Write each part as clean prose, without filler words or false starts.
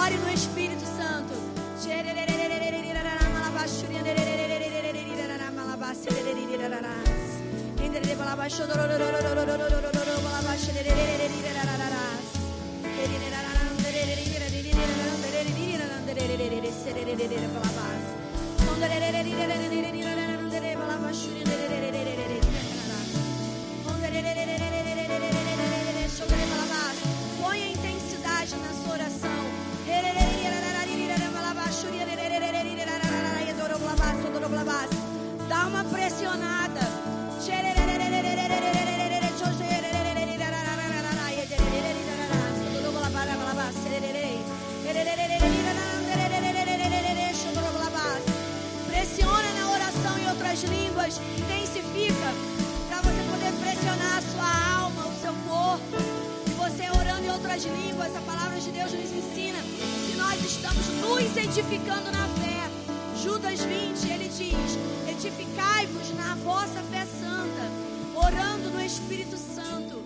Ore no Espírito Santo. Ponha intensidade na sua oração. Dá uma pressionada. Pressiona na oração em outras línguas. Intensifica para você poder pressionar a sua alma, o seu corpo. E você orando em outras línguas, a palavra de Deus nos ensina que nós estamos nos edificando na fé. Judas 20, ele diz: edificai-vos na vossa fé santa, orando no Espírito Santo.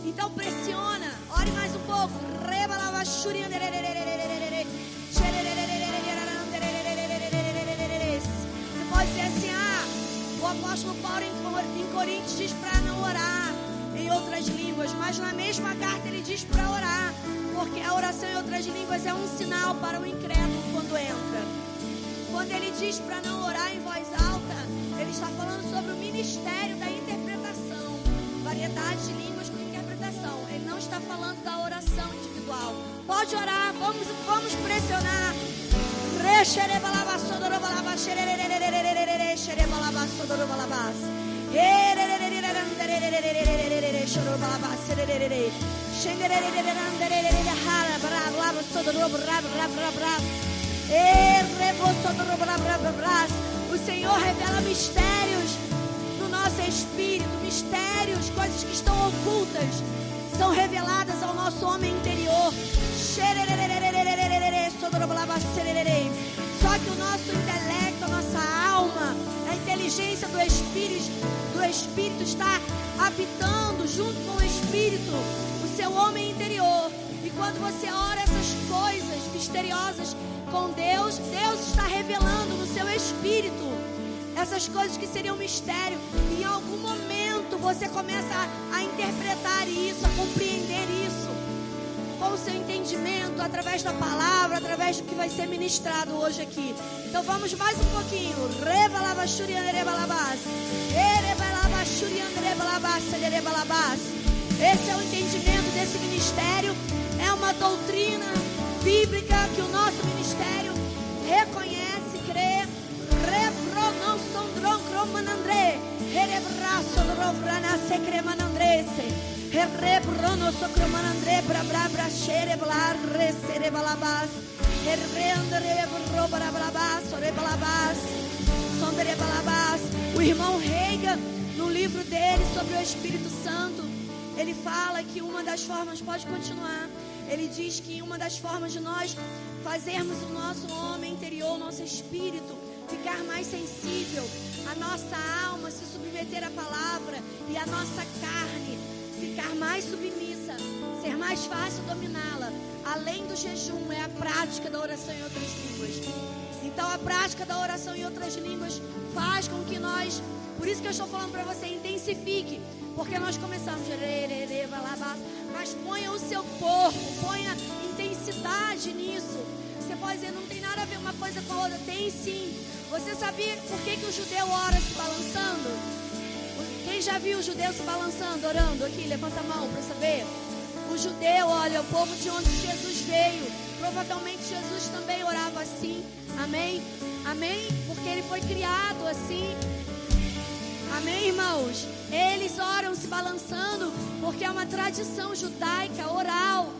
Então pressiona, ore mais um pouco. Você pode dizer assim: o apóstolo Paulo em Coríntios diz para não orar em outras línguas, mas na mesma carta ele diz para orar, porque a oração em outras línguas é um sinal para o incrédulo quando entra. Quando ele diz para não orar em voz alta, ele está falando sobre o ministério da interpretação, variedade de línguas com interpretação. Ele não está falando da oração individual. Pode orar, vamos pressionar. O Senhor revela mistérios no nosso espírito, mistérios, coisas que estão ocultas, são reveladas ao nosso homem interior. Só que o nosso intelecto, a nossa alma, a inteligência do Espírito está habitando junto com o Espírito o seu homem interior. E quando você ora essas coisas misteriosas com Deus, Deus está revelando no seu espírito essas coisas que seriam mistério. E em algum momento você começa a interpretar isso, a compreender isso com o seu entendimento, através da palavra, através do que vai ser ministrado hoje aqui. Então vamos mais um pouquinho. Esse é o entendimento desse ministério. É uma doutrina bíblica que o nosso ministério reconhece, crê. O irmão Reiga, no livro dele sobre o Espírito Santo, ele fala que uma das formas, pode continuar, ele diz que uma das formas de nós fazermos o nosso homem interior, o nosso espírito, ficar mais sensível, a nossa alma se submeter à palavra e a nossa carne ficar mais submissa, ser mais fácil dominá-la. Além do jejum, é a prática da oração em outras línguas. Então a prática da oração em outras línguas faz com que nós, por isso que eu estou falando para você, intensifique, porque nós começamos, mas ponha o seu corpo, ponha intensidade nisso. Você pode dizer, não tem nada a ver uma coisa com a outra. Tem sim. Você sabia por que o judeu ora se balançando? Quem já viu o judeu se balançando, orando aqui? Levanta a mão para saber. O judeu, olha, o povo de onde Jesus veio, provavelmente Jesus também orava assim. Amém? Amém? Porque ele foi criado assim. Amém, irmãos? Eles oram se balançando porque é uma tradição judaica, oral,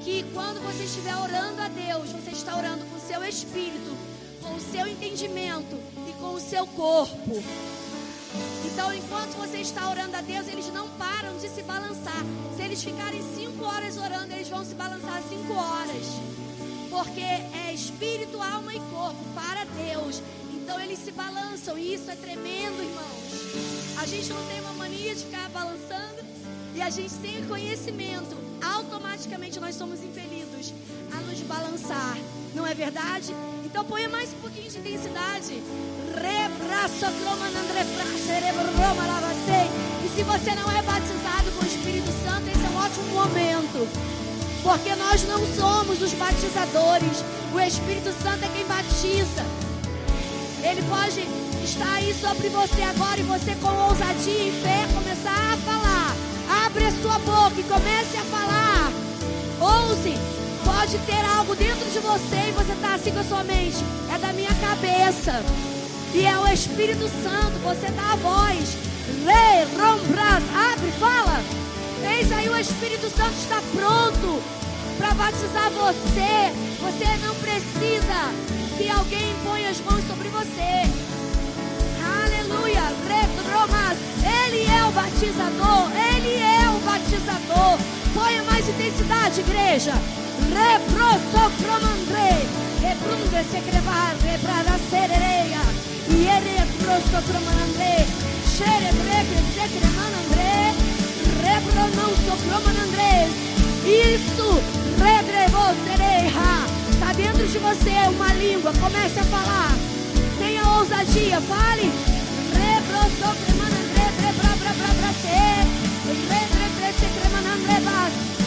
que quando você estiver orando a Deus, você está orando com o seu espírito, com o seu entendimento e com o seu corpo. Então, enquanto você está orando a Deus, eles não param de se balançar. Se eles ficarem 5 horas orando, eles vão se balançar 5 horas. Porque é espírito, alma e corpo para Deus. Então, eles se balançam e isso é tremendo, irmãos. A gente não tem uma mania de ficar balançando. e a gente tem conhecimento, automaticamente nós somos impelidos a nos balançar. Não é verdade? Então ponha mais um pouquinho de intensidade. E se você não é batizado com o Espírito Santo, esse é um ótimo momento, porque nós não somos os batizadores. O Espírito Santo é quem batiza. Ele pode estar aí sobre você agora, e você com ousadia e fé começar a falar. Abre a sua boca e comece a falar. Ouse. Pode ter algo dentro de você e você está assim com a sua mente. É da minha cabeça. E é o Espírito Santo. Você dá a voz. Abre, fala. Eis aí, o Espírito Santo está pronto para batizar você. Você não precisa que alguém ponha as mãos sobre você. Aleluia. Ele é o batizador. Ele é o batizador. Ponha mais intensidade, igreja. Reprosocromandre, reprunde se crevar, reprada sereia, e reprosocromandre, xerebre se cremanandre, reprononcocromandre. Isso, redrevo sereia. Está dentro de você uma língua, comece a falar. Tenha ousadia, fale. Reprosocromandre,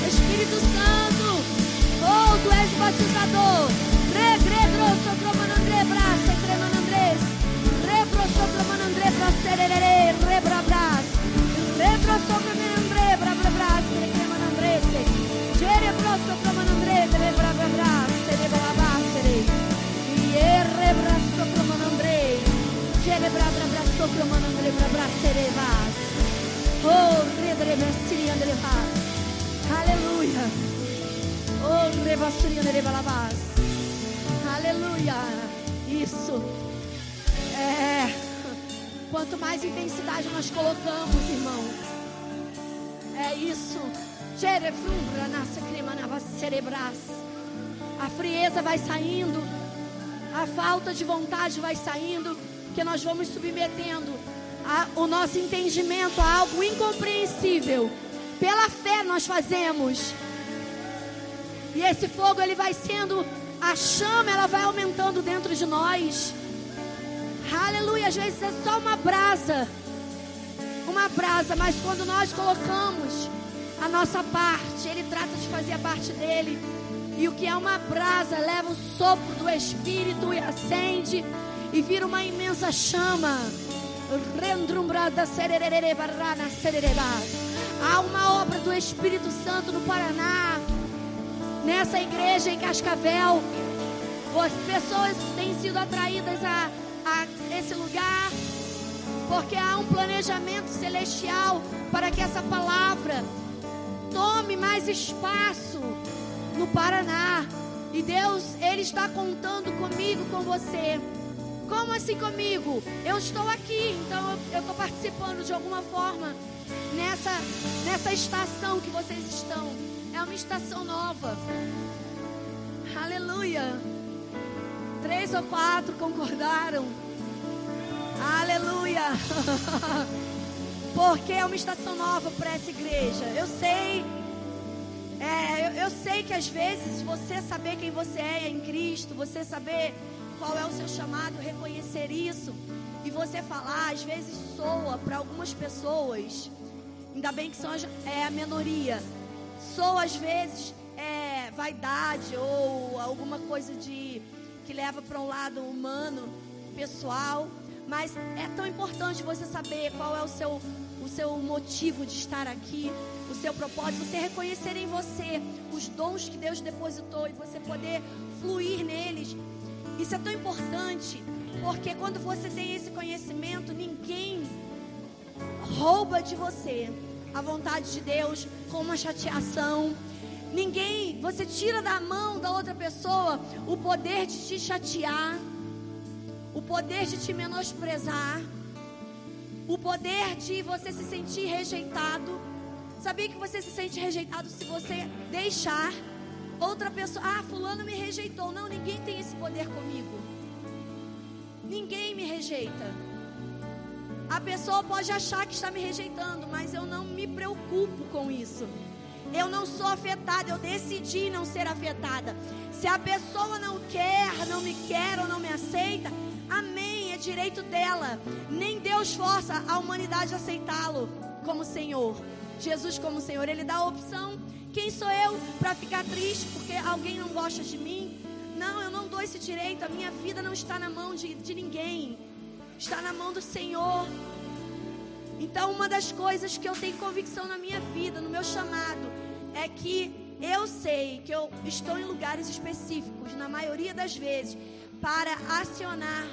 Espírito Santo, oh, tu és batizador. Regregrosopromanandre, braça, cremanandres. Reprosopromanandre, bracerere, rebrabras. Reprosopromanandre, brabrabras, cremanandrese. Jerebrosopromanandre, rebrabras, cerebrabasere. Ierebrasopromanandre. Jerebrabrasopromanandre, brabracerebas. Oh, rebrebesiriandrevas. Aleluia. Oh, revassuriandrevalabas. Aleluia. Isso. Quanto mais intensidade nós colocamos, irmão, é isso. A frieza vai saindo, a falta de vontade vai saindo, que nós vamos submetendo o nosso entendimento a algo incompreensível. Pela fé nós fazemos. E esse fogo, ele vai sendo, a chama, ela vai aumentando dentro de nós. Aleluia. Às vezes é só uma brasa, mas quando nós colocamos a nossa parte, ele trata de fazer a parte dele. E o que é uma brasa leva o sopro do Espírito e acende e vira uma imensa chama. Há uma obra do Espírito Santo no Paraná, nessa igreja em Cascavel. As pessoas têm sido atraídas a esse lugar, porque há um planejamento celestial para que essa palavra tome mais espaço no Paraná. E Deus, Ele está contando comigo, com você. Como assim comigo? Eu estou aqui, então eu estou participando de alguma forma nessa estação que vocês estão. É uma estação nova. Aleluia. 3 ou 4 concordaram. Aleluia. Porque é uma estação nova para essa igreja. Eu sei que às vezes você saber quem você é em Cristo, você saber qual é o seu chamado, reconhecer isso e você falar, às vezes soa para algumas pessoas, ainda bem que são a minoria, soa às vezes vaidade ou alguma coisa que leva para um lado humano, pessoal. Mas é tão importante você saber qual é o seu motivo de estar aqui, o seu propósito, você reconhecer em você os dons que Deus depositou e você poder fluir neles. Isso é tão importante, porque quando você tem esse conhecimento, ninguém rouba de você a vontade de Deus com uma chateação. Você tira da mão da outra pessoa o poder de te chatear, o poder de te menosprezar, o poder de você se sentir rejeitado. Sabia que você se sente rejeitado se você deixar outra pessoa? Fulano me rejeitou. Não, ninguém tem esse poder comigo. Ninguém me rejeita. A pessoa pode achar que está me rejeitando, mas eu não me preocupo com isso. Eu não sou afetada, eu decidi não ser afetada. Se a pessoa não quer, não me quer ou não me aceita, amém, é direito dela. Nem Deus força a humanidade a aceitá-lo como Senhor. Jesus como Senhor, Ele dá a opção. Quem sou eu para ficar triste porque alguém não gosta de mim? Não, eu não dou esse direito. A minha vida não está na mão de ninguém. Está na mão do Senhor. Então, uma das coisas que eu tenho convicção na minha vida, no meu chamado, é que eu sei que eu estou em lugares específicos, na maioria das vezes, para acionar,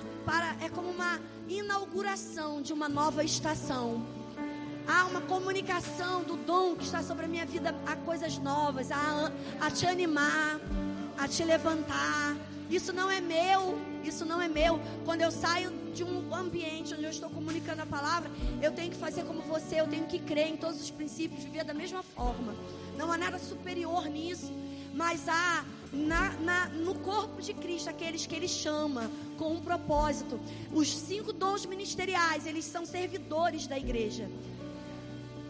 é como uma inauguração de uma nova estação. Há uma comunicação do dom que está sobre a minha vida, a coisas novas, a te animar, a te levantar. Isso não é meu. Quando eu saio de um ambiente onde eu estou comunicando a palavra, eu tenho que fazer como você, eu tenho que crer em todos os princípios, viver da mesma forma. Não há nada superior nisso, mas há no corpo de Cristo aqueles que Ele chama com um propósito. Os 5 dons ministeriais, eles são servidores da igreja.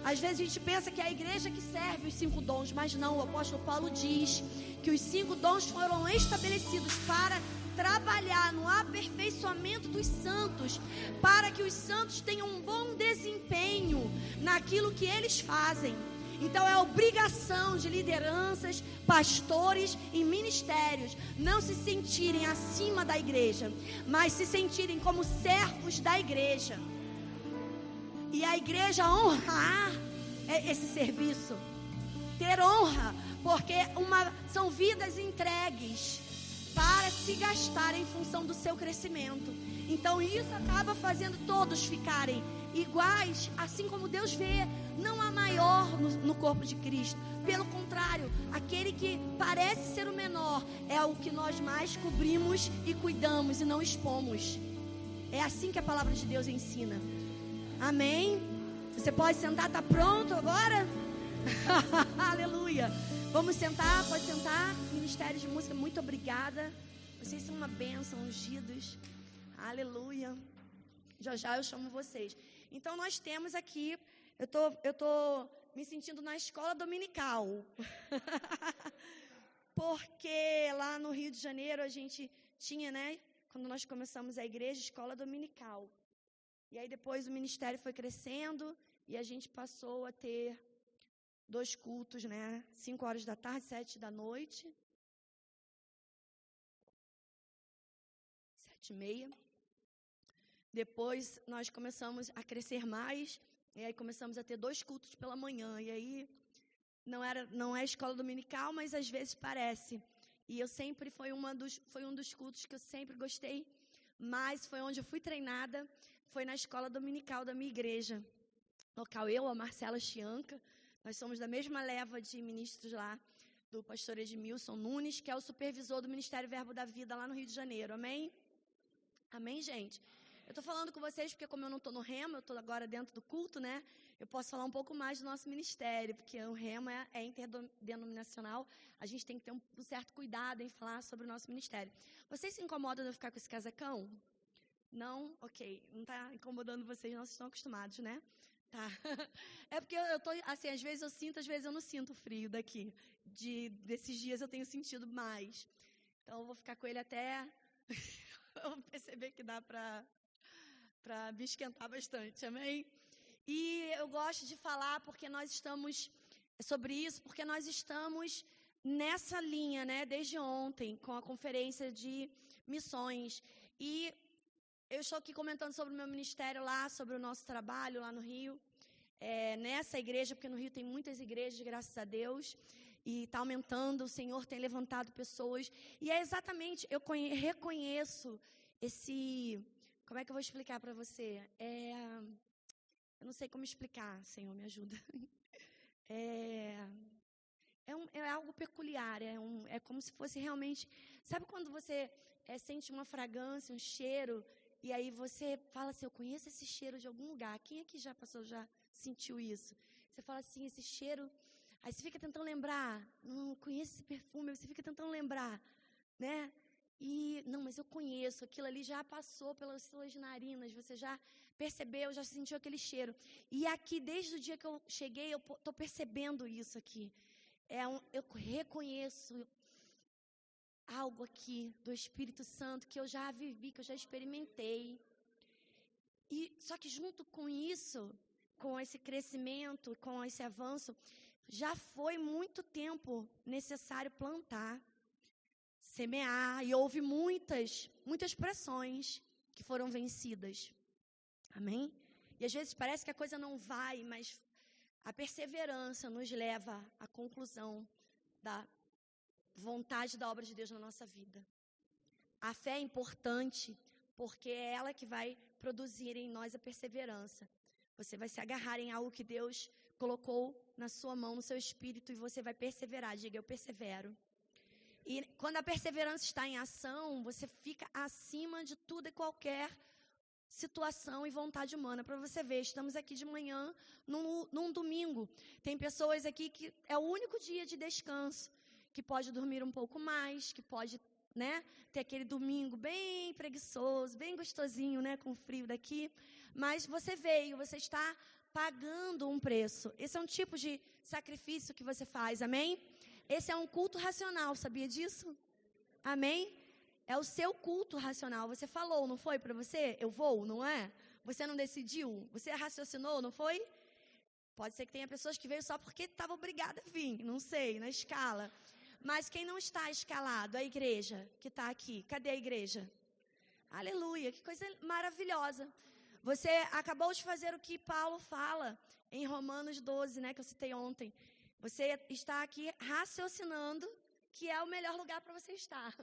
Às vezes a gente pensa que é a igreja que serve os 5 dons, mas não, o apóstolo Paulo diz que os 5 dons foram estabelecidos para trabalhar no aperfeiçoamento dos santos, para que os santos tenham um bom desempenho naquilo que eles fazem. Então é obrigação de lideranças, pastores e ministérios não se sentirem acima da igreja, mas se sentirem como servos da igreja. E a igreja honrar esse serviço, ter honra, porque são vidas entregues para se gastar em função do seu crescimento. Então isso acaba fazendo todos ficarem iguais, assim como Deus vê. Não há maior no corpo de Cristo. Pelo contrário, aquele que parece ser o menor é o que nós mais cobrimos e cuidamos e não expomos. É assim que a palavra de Deus ensina. Amém? Você pode sentar, está pronto agora? Aleluia! Vamos sentar, pode sentar. Ministério de Música, muito obrigada. Vocês são uma bênção, ungidos. Aleluia. Já eu chamo vocês. Então nós temos aqui, eu tô me sentindo na escola dominical. Porque lá no Rio de Janeiro a gente tinha, né, quando nós começamos a igreja, escola dominical. E aí depois o ministério foi crescendo e a gente passou a ter 2 cultos, né? 5 horas da tarde, 7 da noite. 7h30. Depois nós começamos a crescer mais. E aí começamos a ter 2 cultos pela manhã. E aí não é escola dominical, mas às vezes parece. E eu sempre foi um dos cultos que eu sempre gostei. Mas foi onde eu fui treinada. Foi na escola dominical da minha igreja. Local eu, a Marcela Chianca. Nós somos da mesma leva de ministros lá, do pastor Edmilson Nunes, que é o supervisor do Ministério Verbo da Vida lá no Rio de Janeiro. Amém? Amém, gente? Eu estou falando com vocês porque como eu não estou no Rema, eu estou agora dentro do culto, né? Eu posso falar um pouco mais do nosso ministério, porque o Rema é interdenominacional. A gente tem que ter um certo cuidado em falar sobre o nosso ministério. Vocês se incomodam de eu ficar com esse casacão? Não? Ok. Não está incomodando vocês, não, vocês estão acostumados, né? Tá. É porque eu tô, assim, às vezes eu sinto, às vezes eu não sinto o frio daqui. Desses dias eu tenho sentido mais. Então eu vou ficar com ele até eu vou perceber que dá para me esquentar bastante, amém? E eu gosto de falar porque nós estamos sobre isso, porque nós estamos nessa linha, né, desde ontem, com a conferência de missões. E eu estou aqui comentando sobre o meu ministério lá, sobre o nosso trabalho lá no Rio, nessa igreja, porque no Rio tem muitas igrejas, graças a Deus, e está aumentando, o Senhor tem levantado pessoas, e é exatamente, eu reconheço como é que eu vou explicar para você? Eu não sei como explicar, Senhor, me ajuda. É algo peculiar, é como se fosse realmente, sabe quando você sente uma fragrância, um cheiro, e aí você fala assim, eu conheço esse cheiro de algum lugar. Quem aqui já sentiu isso? Você fala assim, esse cheiro, aí você fica tentando lembrar, não, conheço esse perfume, aí você fica tentando lembrar, né? E, não, mas eu conheço, aquilo ali já passou pelas suas narinas, você já percebeu, já sentiu aquele cheiro. E aqui, desde o dia que eu cheguei, eu estou percebendo isso aqui. Eu reconheço algo aqui do Espírito Santo que eu já vivi, que eu já experimentei. Só que junto com isso, com esse crescimento, com esse avanço, já foi muito tempo necessário plantar, semear, e houve muitas pressões que foram vencidas. Amém? E às vezes parece que a coisa não vai, mas a perseverança nos leva à conclusão da vontade da obra de Deus na nossa vida. A fé é importante porque é ela que vai produzir em nós a perseverança. Você vai se agarrar em algo que Deus colocou na sua mão, no seu espírito, e você vai perseverar. Diga, eu persevero. E quando a perseverança está em ação, você fica acima de tudo e qualquer situação e vontade humana. Para você ver, estamos aqui de manhã, num domingo. Tem pessoas aqui que é o único dia de descanso, que pode dormir um pouco mais, que pode, ter aquele domingo bem preguiçoso, bem gostosinho, com o frio daqui. Mas você veio, você está pagando um preço. Esse é um tipo de sacrifício que você faz, amém? Esse é um culto racional, sabia disso? Amém? É o seu culto racional. Você falou, não foi para você? Eu vou, não é? Você não decidiu? Você raciocinou, não foi? Pode ser que tenha pessoas que veio só porque estava obrigada a vir, não sei, na escala. Mas quem não está escalado, a igreja que está aqui, cadê a igreja? Aleluia, que coisa maravilhosa. Você acabou de fazer o que Paulo fala em Romanos 12, que eu citei ontem. Você está aqui raciocinando que é o melhor lugar para você estar.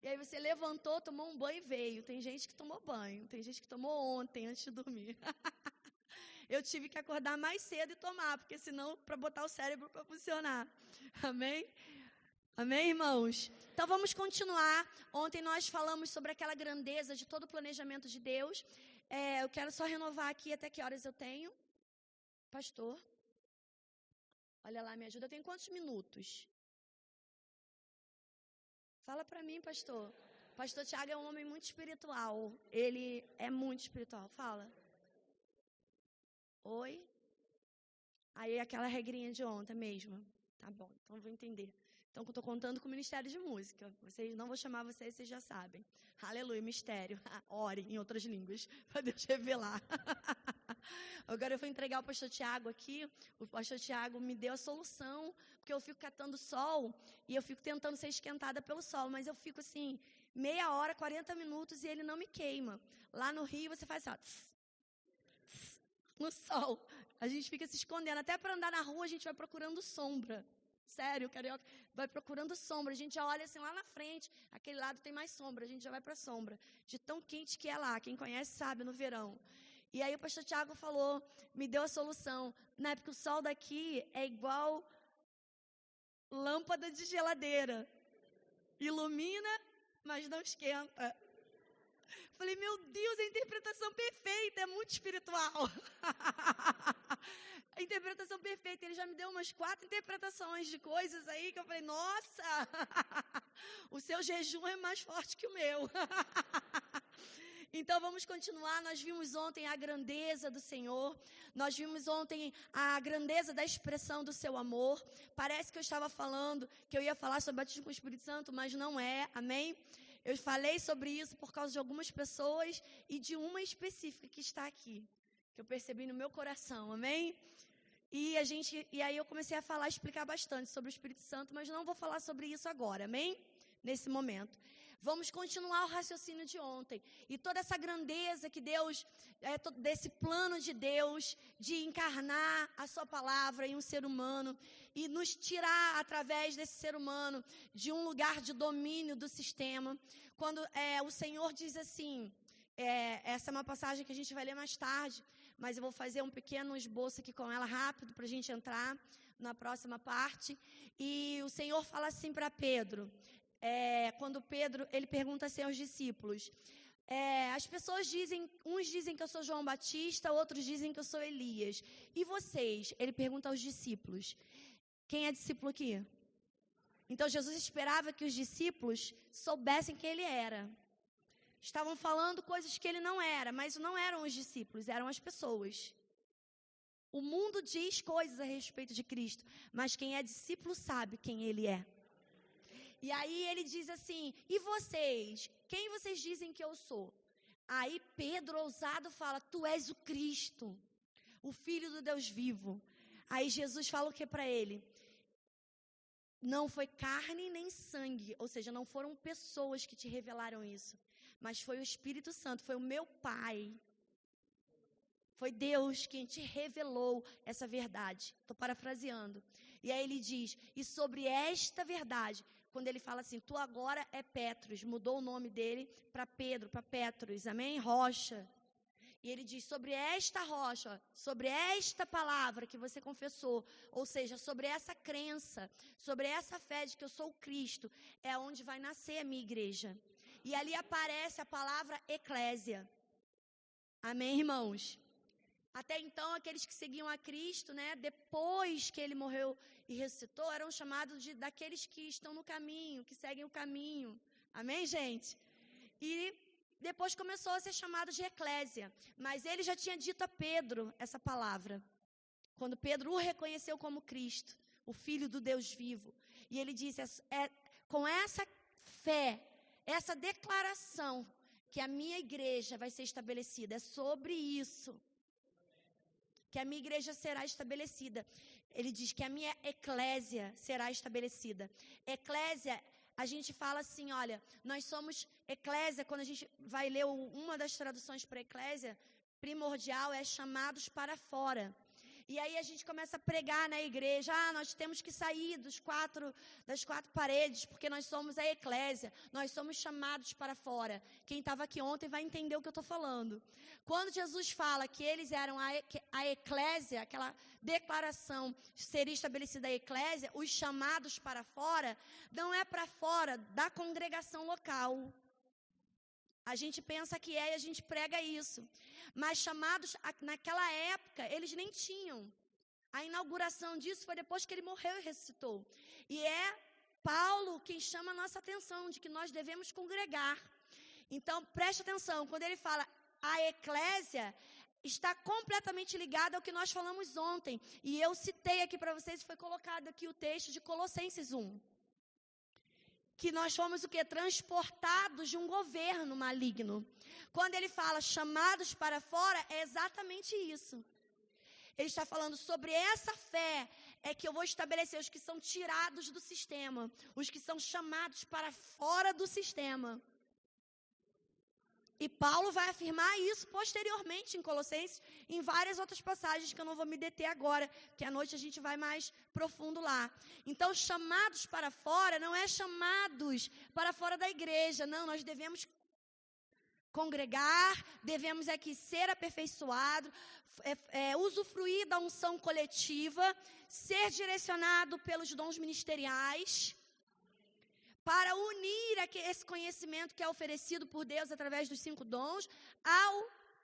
E aí você levantou, tomou um banho e veio. Tem gente que tomou banho, tem gente que tomou ontem antes de dormir. Eu tive que acordar mais cedo e tomar, porque senão, para botar o cérebro para funcionar. Amém? Amém, irmãos? Então, vamos continuar. Ontem nós falamos sobre aquela grandeza de todo o planejamento de Deus. Eu quero só renovar aqui até que horas eu tenho. Pastor, olha lá, me ajuda. Eu tenho quantos minutos? Fala para mim, pastor. Pastor Tiago é um homem muito espiritual. Ele é muito espiritual. Fala. Oi? Aí aquela regrinha de ontem mesmo. Tá bom, então vou entender. Então, eu estou contando com o Ministério de Música. Não vou chamar vocês já sabem. Aleluia, mistério. Ore em outras línguas, para Deus revelar. Agora eu vou entregar o pastor Tiago aqui. O pastor Tiago me deu a solução, porque eu fico catando sol e eu fico tentando ser esquentada pelo sol, mas eu fico assim, meia hora, 40 minutos e ele não me queima. Lá no Rio você faz assim, ó, no sol. A gente fica se escondendo. Até para andar na rua a gente vai procurando sombra. Sério, carioca, vai procurando sombra. A gente já olha assim lá na frente, aquele lado tem mais sombra, a gente já vai para a sombra. De tão quente que é lá, quem conhece sabe, no verão. E aí o pastor Tiago falou, me deu a solução. Na época o sol daqui é igual lâmpada de geladeira. Ilumina, mas não esquenta. Falei, meu Deus, a interpretação perfeita, é muito espiritual. A interpretação perfeita, ele já me deu umas 4 interpretações de coisas aí, que eu falei, nossa, o seu jejum é mais forte que o meu. Então vamos continuar. Nós vimos ontem a grandeza do Senhor, nós vimos ontem a grandeza da expressão do seu amor. Parece que eu estava falando, que eu ia falar sobre batismo com o Espírito Santo, mas não é, amém? Eu falei sobre isso por causa de algumas pessoas e de uma específica que está aqui, que eu percebi no meu coração, amém? E aí eu comecei a falar, explicar bastante sobre o Espírito Santo, mas não vou falar sobre isso agora, amém? Nesse momento. Vamos continuar o raciocínio de ontem. E toda essa grandeza que Deus, desse plano de Deus, de encarnar a sua palavra em um ser humano e nos tirar, através desse ser humano, de um lugar de domínio do sistema. Quando o Senhor diz assim, essa é uma passagem que a gente vai ler mais tarde, mas eu vou fazer um pequeno esboço aqui com ela rápido para a gente entrar na próxima parte. E o Senhor fala assim para Pedro, quando Pedro, ele pergunta assim aos discípulos, as pessoas dizem, uns dizem que eu sou João Batista, outros dizem que eu sou Elias. E vocês? Ele pergunta aos discípulos. Quem é discípulo aqui? Então Jesus esperava que os discípulos soubessem quem ele era. estavam falando coisas que ele não era, mas não eram os discípulos, eram as pessoas. O mundo diz coisas a respeito de Cristo, mas quem é discípulo sabe quem ele é. E aí ele diz assim, e vocês? Quem vocês dizem que eu sou? Aí Pedro, ousado, fala, tu és o Cristo, o Filho do Deus vivo. Aí Jesus fala o que para ele? Não foi carne nem sangue, ou seja, não foram pessoas que te revelaram isso, mas foi o Espírito Santo, foi o meu Pai. Foi Deus quem te revelou essa verdade. Estou parafraseando. E aí ele diz, e sobre esta verdade, quando ele fala assim, tu agora é Petros, mudou o nome dele para Pedro, para Petros, amém? Rocha. E ele diz, sobre esta rocha, sobre esta palavra que você confessou, ou seja, sobre essa crença, sobre essa fé de que eu sou o Cristo, é onde vai nascer a minha igreja. E ali aparece a palavra eclésia. Amém, irmãos? Até então, aqueles que seguiam a Cristo, né, depois que ele morreu e ressuscitou, eram chamados daqueles que estão no caminho, que seguem o caminho. Amém, gente? E depois começou a ser chamado de eclésia. Mas ele já tinha dito a Pedro essa palavra, quando Pedro o reconheceu como Cristo, o Filho do Deus vivo. E ele disse, com essa fé, essa declaração, que a minha igreja vai ser estabelecida. É sobre isso que a minha igreja será estabelecida. Ele diz que a minha eclésia será estabelecida. Eclésia, a gente fala assim, olha, nós somos eclésia, quando a gente vai ler uma das traduções para eclésia, primordial é chamados para fora. E aí a gente começa a pregar na igreja, nós temos que sair das quatro paredes, porque nós somos a eclésia, nós somos chamados para fora. Quem estava aqui ontem vai entender o que eu estou falando. Quando Jesus fala que eles eram a eclésia, aquela declaração seria estabelecida a eclésia, os chamados para fora, não é para fora da congregação local. A gente pensa que é e a gente prega isso. Mas chamados, naquela época, eles nem tinham. A inauguração disso foi depois que ele morreu e ressuscitou. E é Paulo quem chama a nossa atenção de que nós devemos congregar. Então, preste atenção, quando ele fala a eclésia, está completamente ligada ao que nós falamos ontem. E eu citei aqui para vocês, foi colocado aqui o texto de Colossenses 1. Que nós fomos o quê? Transportados de um governo maligno. Quando ele fala chamados para fora, é exatamente isso. Ele está falando sobre essa fé, é que eu vou estabelecer os que são tirados do sistema, os que são chamados para fora do sistema. E Paulo vai afirmar isso posteriormente em Colossenses, em várias outras passagens que eu não vou me deter agora, que à noite a gente vai mais profundo lá. Então, chamados para fora não é chamados para fora da igreja, não, nós devemos congregar, devemos aqui ser aperfeiçoados, usufruir da unção coletiva, ser direcionado pelos dons ministeriais, para unir esse conhecimento que é oferecido por Deus através dos 5 dons ao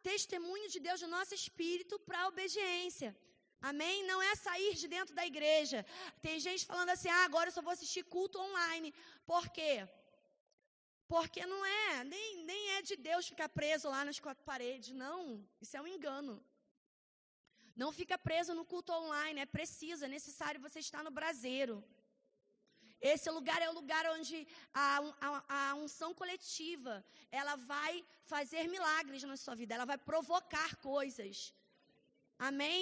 testemunho de Deus no nosso espírito para a obediência. Amém? Não é sair de dentro da igreja. Tem gente falando assim, agora eu só vou assistir culto online. Por quê? Porque não é, nem é de Deus ficar preso lá nas 4 paredes. Não, isso é um engano. Não fica preso no culto online, é preciso, é necessário você estar no braseiro. Esse lugar é o lugar onde a unção coletiva, ela vai fazer milagres na sua vida, ela vai provocar coisas. Amém?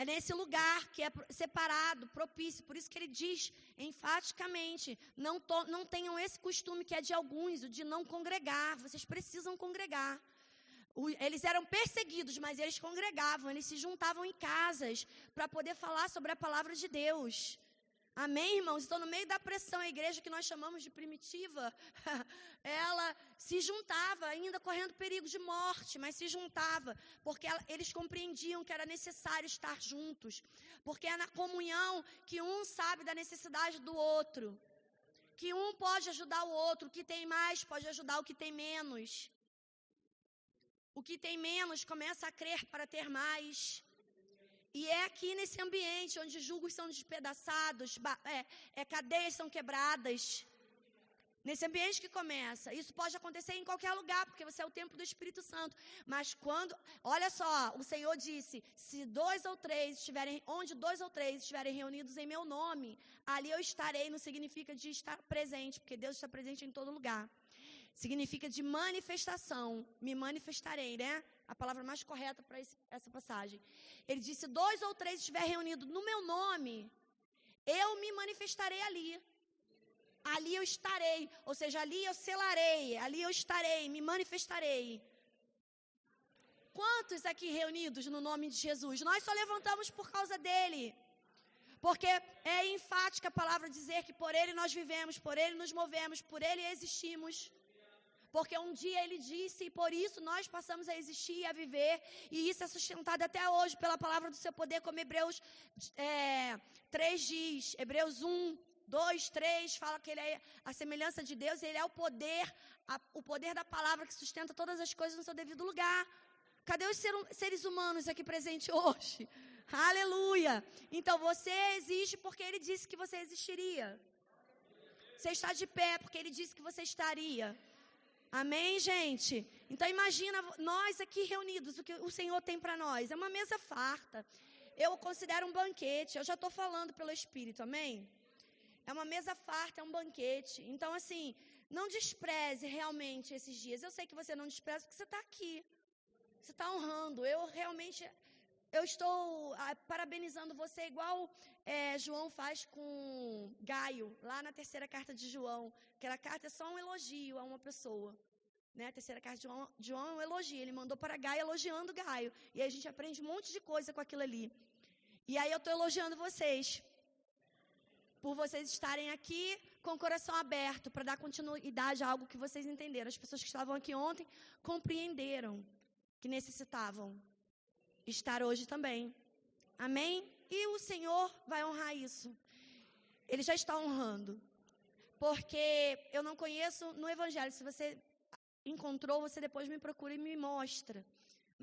É nesse lugar que é separado, propício, por isso que ele diz enfaticamente, não tenham esse costume que é de alguns, o de não congregar, vocês precisam congregar. Eles eram perseguidos, mas eles congregavam, eles se juntavam em casas para poder falar sobre a palavra de Deus. Amém, irmãos? Então, no meio da pressão, a igreja que nós chamamos de primitiva, ela se juntava, ainda correndo perigo de morte, mas se juntava, porque eles compreendiam que era necessário estar juntos, porque é na comunhão que um sabe da necessidade do outro, que um pode ajudar o outro, o que tem mais pode ajudar o que tem menos. O que tem menos começa a crer para ter mais. E é aqui nesse ambiente onde julgos são despedaçados, cadeias são quebradas. Nesse ambiente que começa. Isso pode acontecer em qualquer lugar, porque você é o templo do Espírito Santo. Mas quando, olha só, o Senhor disse, se onde 2 ou 3 estiverem reunidos em meu nome, ali eu estarei. Não significa de estar presente, porque Deus está presente em todo lugar. Significa de manifestação. Me manifestarei, né? A palavra mais correta para essa passagem. Ele disse, 2 ou 3 estiverem reunidos no meu nome, eu me manifestarei ali. Ali eu estarei, ou seja, ali eu selarei, ali eu estarei, me manifestarei. Quantos aqui reunidos no nome de Jesus? Nós só levantamos por causa dele. Porque é enfática a palavra dizer que por ele nós vivemos, por ele nos movemos, por ele existimos. Porque um dia ele disse e por isso nós passamos a existir e a viver. E isso é sustentado até hoje pela palavra do seu poder, como Hebreus 3 diz. Hebreus 1, 2, 3, fala que ele é a semelhança de Deus, ele é o poder da palavra que sustenta todas as coisas no seu devido lugar. Cadê os seres humanos aqui presentes hoje? Aleluia! Então você existe porque ele disse que você existiria. Você está de pé porque ele disse que você estaria. Amém, gente? Então imagina nós aqui reunidos, o que o Senhor tem para nós. É uma mesa farta. Eu considero um banquete, eu já estou falando pelo Espírito, amém? É uma mesa farta, é um banquete. Então, assim, não despreze realmente esses dias. Eu sei que você não despreza porque você está aqui. Você está honrando. Eu estou parabenizando você igual João faz com Gaio, lá na 3ª carta de João. Aquela carta é só um elogio a uma pessoa. Né? A 3ª carta de João é um elogio. Ele mandou para Gaio elogiando Gaio. E aí a gente aprende um monte de coisa com aquilo ali. E aí eu estou elogiando vocês. Por vocês estarem aqui com o coração aberto para dar continuidade a algo que vocês entenderam. As pessoas que estavam aqui ontem compreenderam que necessitavam estar hoje também. Amém? E o Senhor vai honrar isso. Ele já está honrando. Porque eu não conheço no Evangelho. Se você encontrou, você depois me procura e me mostra.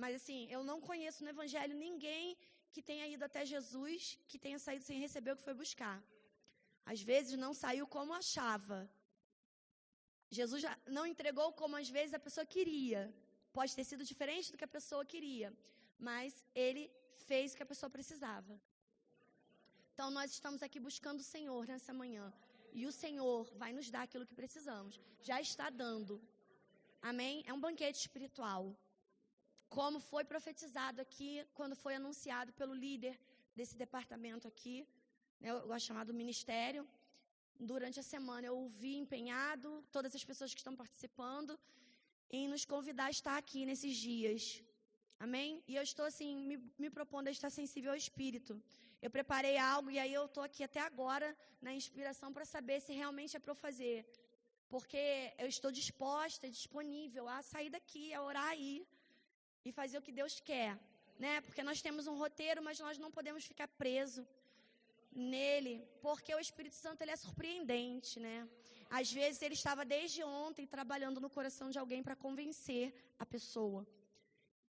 Mas assim, eu não conheço no Evangelho ninguém que tenha ido até Jesus, que tenha saído sem receber o que foi buscar. Às vezes não saiu como achava. Jesus já não entregou como às vezes a pessoa queria. Pode ter sido diferente do que a pessoa queria. Mas ele fez o que a pessoa precisava. Então nós estamos aqui buscando o Senhor nessa manhã. E o Senhor vai nos dar aquilo que precisamos. Já está dando. Amém? É um banquete espiritual. Como foi profetizado aqui, quando foi anunciado pelo líder desse departamento aqui, eu gosto de chamar do ministério. Durante a semana eu o vi empenhado, todas as pessoas que estão participando, em nos convidar a estar aqui nesses dias. Amém? E eu estou assim, me propondo a estar sensível ao Espírito. Eu preparei algo e aí eu estou aqui até agora na inspiração para saber se realmente é para eu fazer. Porque eu estou disposta, disponível a sair daqui, a orar aí e fazer o que Deus quer. Né? Porque nós temos um roteiro, mas nós não podemos ficar presos nele, porque o Espírito Santo ele é surpreendente, né? Às vezes ele estava desde ontem trabalhando no coração de alguém para convencer a pessoa.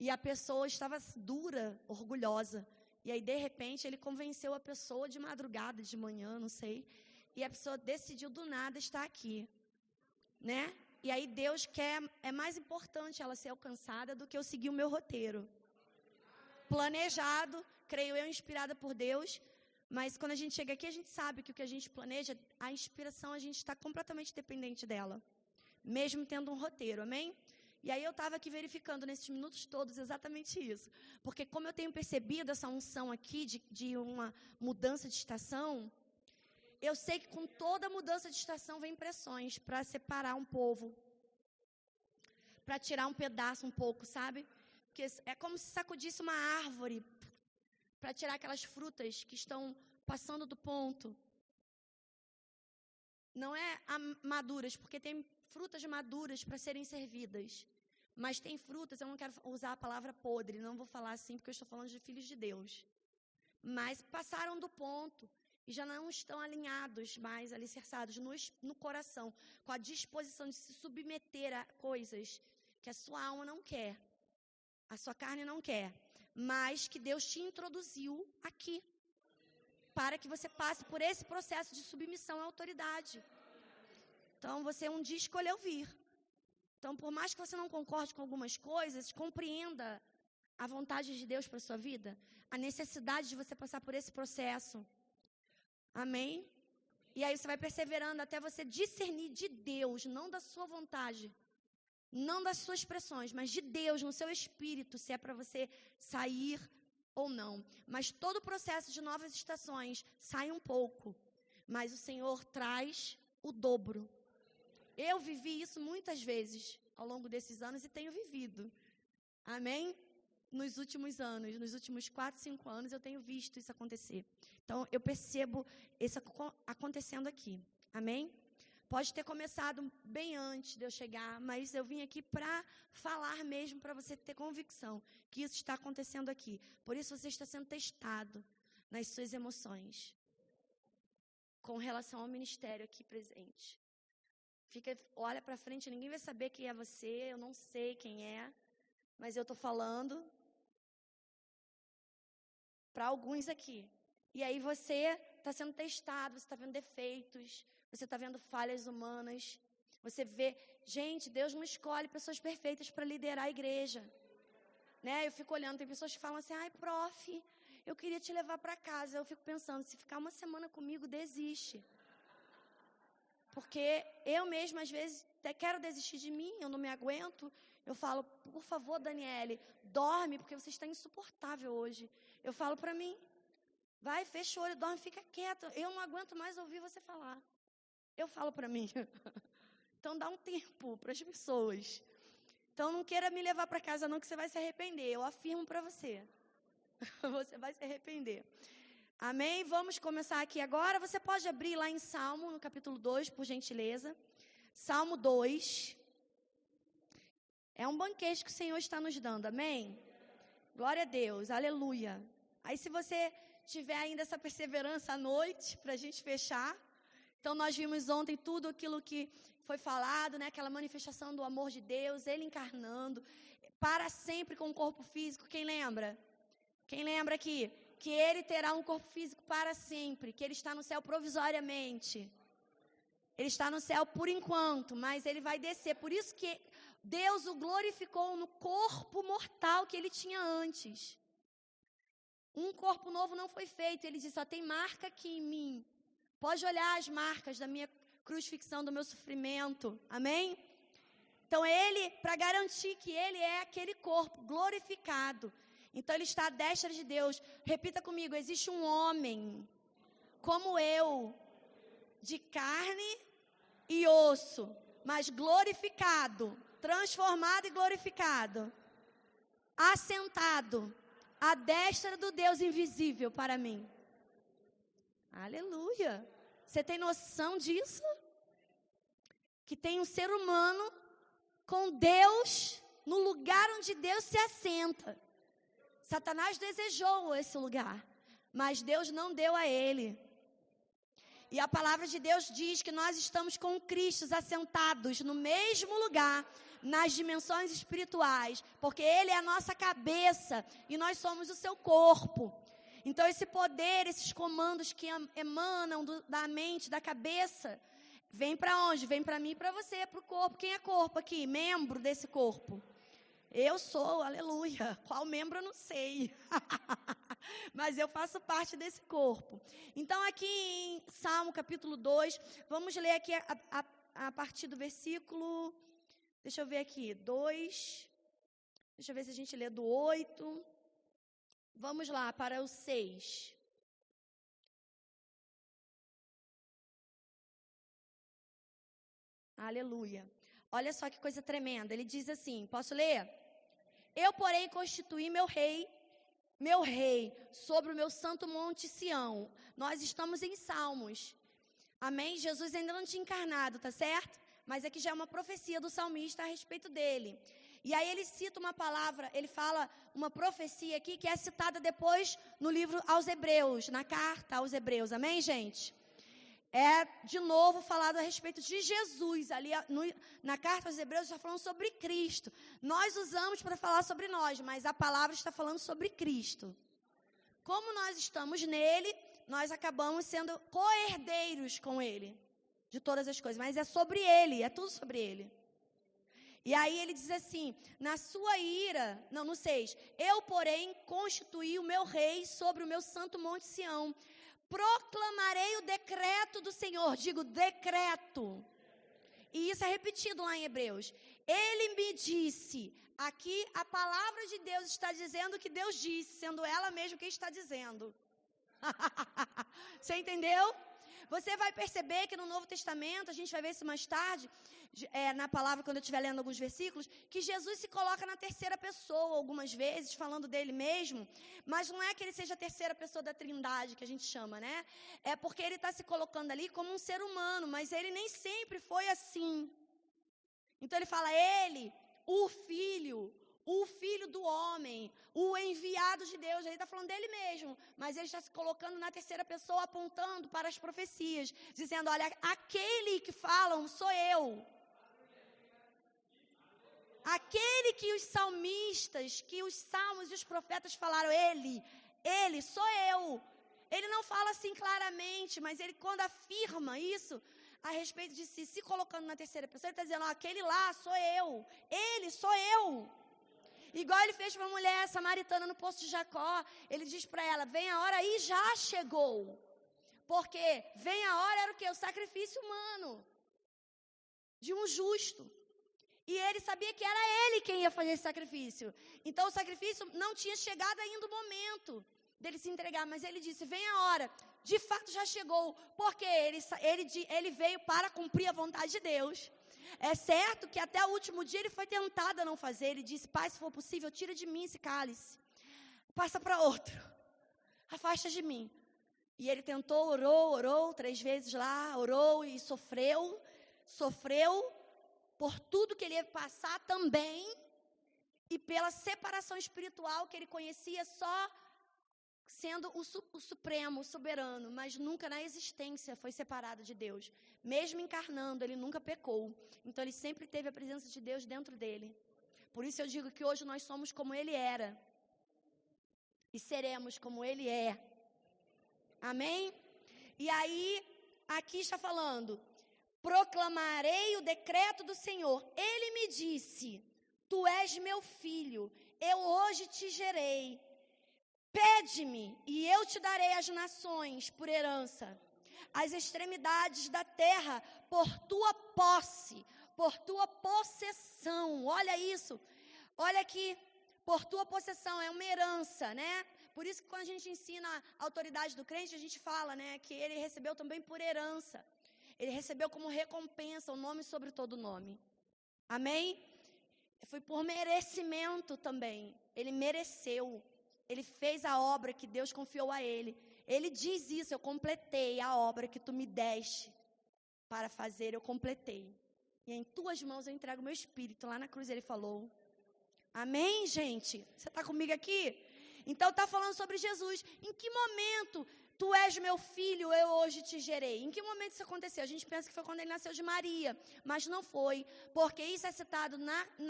E a pessoa estava dura, orgulhosa. E aí, de repente, ele convenceu a pessoa de madrugada, de manhã, não sei. E a pessoa decidiu do nada estar aqui, né? E aí Deus quer, é mais importante ela ser alcançada do que eu seguir o meu roteiro. Planejado, creio eu, inspirada por Deus. Mas quando a gente chega aqui, a gente sabe que o que a gente planeja, a inspiração, a gente está completamente dependente dela. Mesmo tendo um roteiro, amém? E aí eu estava aqui verificando nesses minutos todos exatamente isso. Porque como eu tenho percebido essa unção aqui de uma mudança de estação, eu sei que com toda mudança de estação vem pressões para separar um povo. Para tirar um pedaço um pouco, sabe? Porque é como se sacudisse uma árvore para tirar aquelas frutas que estão passando do ponto. Não é maduras, porque tem frutas maduras para serem servidas. Mas tem frutas, eu não quero usar a palavra podre, não vou falar assim porque eu estou falando de filhos de Deus. Mas passaram do ponto e já não estão alinhados mais, alicerçados no coração, com a disposição de se submeter a coisas que a sua alma não quer, a sua carne não quer, mas que Deus te introduziu aqui, para que você passe por esse processo de submissão à autoridade. Então, você um dia escolheu vir. Então, por mais que você não concorde com algumas coisas, compreenda a vontade de Deus para a sua vida, a necessidade de você passar por esse processo. Amém? E aí você vai perseverando até você discernir de Deus, não da sua vontade, não das suas pressões, mas de Deus, no seu espírito, se é para você sair ou não. Mas todo o processo de novas estações sai um pouco, mas o Senhor traz o dobro. Eu vivi isso muitas vezes ao longo desses anos e tenho vivido. Amém? Nos últimos anos, nos últimos 4, 5 anos, eu tenho visto isso acontecer. Então, eu percebo isso acontecendo aqui. Amém? Pode ter começado bem antes de eu chegar, mas eu vim aqui para falar mesmo, para você ter convicção que isso está acontecendo aqui. Por isso, você está sendo testado nas suas emoções com relação ao ministério aqui presente. Olha para frente, ninguém vai saber quem é você, eu não sei quem é, mas eu estou falando para alguns aqui. E aí você está sendo testado, você está vendo defeitos, você está vendo falhas humanas, você vê, gente, Deus não escolhe pessoas perfeitas para liderar a igreja. Né? Eu fico olhando, tem pessoas que falam assim, ai, prof, eu queria te levar para casa. Eu fico pensando, se ficar uma semana comigo, desiste. Porque eu mesma, às vezes, até quero desistir de mim, eu não me aguento. Eu falo, por favor, Daniele, dorme, porque você está insuportável hoje. Eu falo para mim, vai, fecha o olho, dorme, fica quieto. Eu não aguento mais ouvir você falar. Eu falo para mim. Então, dá um tempo para as pessoas. Então, não queira me levar para casa não, que você vai se arrepender. Eu afirmo para você. Você vai se arrepender. Amém? Vamos começar aqui agora. Você pode abrir lá em Salmo, no capítulo 2, por gentileza. Salmo 2. É um banquete que o Senhor está nos dando. Amém? Glória a Deus. Aleluia. Aí, se você tiver ainda essa perseverança à noite, para a gente fechar. Então, nós vimos ontem tudo aquilo que foi falado, né? Aquela manifestação do amor de Deus, Ele encarnando, para sempre com o corpo físico. Quem lembra? Quem lembra aqui? Que Ele terá um corpo físico para sempre, que Ele está no céu provisoriamente. Ele está no céu por enquanto, mas Ele vai descer. Por isso que Deus o glorificou no corpo mortal que Ele tinha antes. Um corpo novo não foi feito. Ele disse, só tem marca aqui em mim. Pode olhar as marcas da minha crucifixão, do meu sofrimento. Amém? Então, Ele, para garantir que Ele é aquele corpo glorificado. Então, Ele está à destra de Deus. Repita comigo, existe um homem, como eu, de carne e osso, mas glorificado, transformado e glorificado, assentado, à destra do Deus invisível para mim. Aleluia! Você tem noção disso? Que tem um ser humano com Deus no lugar onde Deus se assenta. Satanás desejou esse lugar, mas Deus não deu a ele. E a palavra de Deus diz que nós estamos com Cristo assentados no mesmo lugar, nas dimensões espirituais, porque Ele é a nossa cabeça e nós somos o seu corpo. Então, esse poder, esses comandos que emanam da mente, da cabeça, vem para onde? Vem para mim e para você, para o corpo. Quem é corpo aqui? Membro desse corpo. Eu sou, aleluia. Qual membro eu não sei. Mas eu faço parte desse corpo. Então, aqui em Salmo capítulo 2, vamos ler aqui a partir do versículo, deixa eu ver aqui, 2. Deixa eu ver se a gente lê do 8. Vamos lá, para o 6. Aleluia. Olha só que coisa tremenda. Ele diz assim, posso ler? Eu, porém, constituí meu rei, sobre o meu santo monte Sião. Nós estamos em Salmos. Amém? Jesus ainda não tinha encarnado, tá certo? Mas aqui já é uma profecia do salmista a respeito dele. E aí ele cita uma palavra, ele fala uma profecia aqui que é citada depois no livro aos Hebreus, na carta aos Hebreus. Amém, gente? É, de novo, falado a respeito de Jesus. Ali na carta aos Hebreus está falando sobre Cristo. Nós usamos para falar sobre nós, mas a palavra está falando sobre Cristo. Como nós estamos nele, nós acabamos sendo co-herdeiros com ele. de todas as coisas, mas é sobre ele, é tudo sobre ele. E aí ele diz assim, na sua ira, não, no 6, eu, porém, constituí o meu rei sobre o meu santo monte Sião, proclamarei o decreto do Senhor, digo, decreto. E isso é repetido lá em Hebreus. Ele me disse, aqui a palavra de Deus está dizendo que Deus disse, sendo ela mesma quem está dizendo. Você entendeu? Você vai perceber que no Novo Testamento, a gente vai ver isso mais tarde, na palavra, quando eu estiver lendo alguns versículos, que Jesus se coloca na terceira pessoa, algumas vezes, falando dele mesmo, mas não é que ele seja a terceira pessoa da Trindade, que a gente chama, né? É porque ele está se colocando ali como um ser humano, mas ele nem sempre foi assim. Então ele fala, ele, o Filho do homem, o enviado de Deus, ele está falando dele mesmo, mas ele está se colocando na terceira pessoa, apontando para as profecias, dizendo, olha, aquele que falam sou eu. Aquele que os salmistas, que os salmos e os profetas falaram, ele sou eu. Ele não fala assim claramente, mas ele quando afirma isso, a respeito de si, se colocando na terceira pessoa, ele está dizendo, aquele lá sou eu, ele sou eu. Igual ele fez para a mulher samaritana no poço de Jacó, ele diz para ela, vem a hora, e já chegou. Porque vem a hora, era o quê? O sacrifício humano, de um justo. E ele sabia que era ele quem ia fazer esse sacrifício. Então o sacrifício não tinha chegado ainda o momento dele se entregar, mas ele disse, vem a hora, de fato já chegou, porque ele veio para cumprir a vontade de Deus. É certo que até o último dia ele foi tentado a não fazer, ele disse, Pai, se for possível, tira de mim esse cálice, passa para outro, afasta de mim. E ele tentou, orou 3 vezes lá, orou e sofreu por tudo que ele ia passar também, e pela separação espiritual que ele conhecia só sendo o supremo, o soberano, mas nunca na existência foi separado de Deus. Mesmo encarnando, ele nunca pecou. Então ele sempre teve a presença de Deus dentro dele. Por isso eu digo que hoje nós somos como ele era. E seremos como ele é. Amém? E aí, aqui está falando, proclamarei o decreto do Senhor. Ele me disse, tu és meu filho, eu hoje te gerei. Pede-me, e eu te darei as nações por herança, as extremidades da terra por tua posse, por tua possessão. Olha isso, olha aqui, por tua possessão, é uma herança, né? Por isso que quando a gente ensina a autoridade do crente, a gente fala, né, que ele recebeu também por herança. Ele recebeu como recompensa o nome sobre todo nome. Amém? Foi por merecimento também, ele mereceu. Ele fez a obra que Deus confiou a ele. Ele diz isso, eu completei a obra que tu me deste para fazer, eu completei. E em tuas mãos eu entrego meu espírito. Lá na cruz ele falou. Amém, gente? Você está comigo aqui? Então está falando sobre Jesus. Em que momento tu és meu filho, eu hoje te gerei? Em que momento isso aconteceu? A gente pensa que foi quando ele nasceu de Maria, mas não foi, porque isso é citado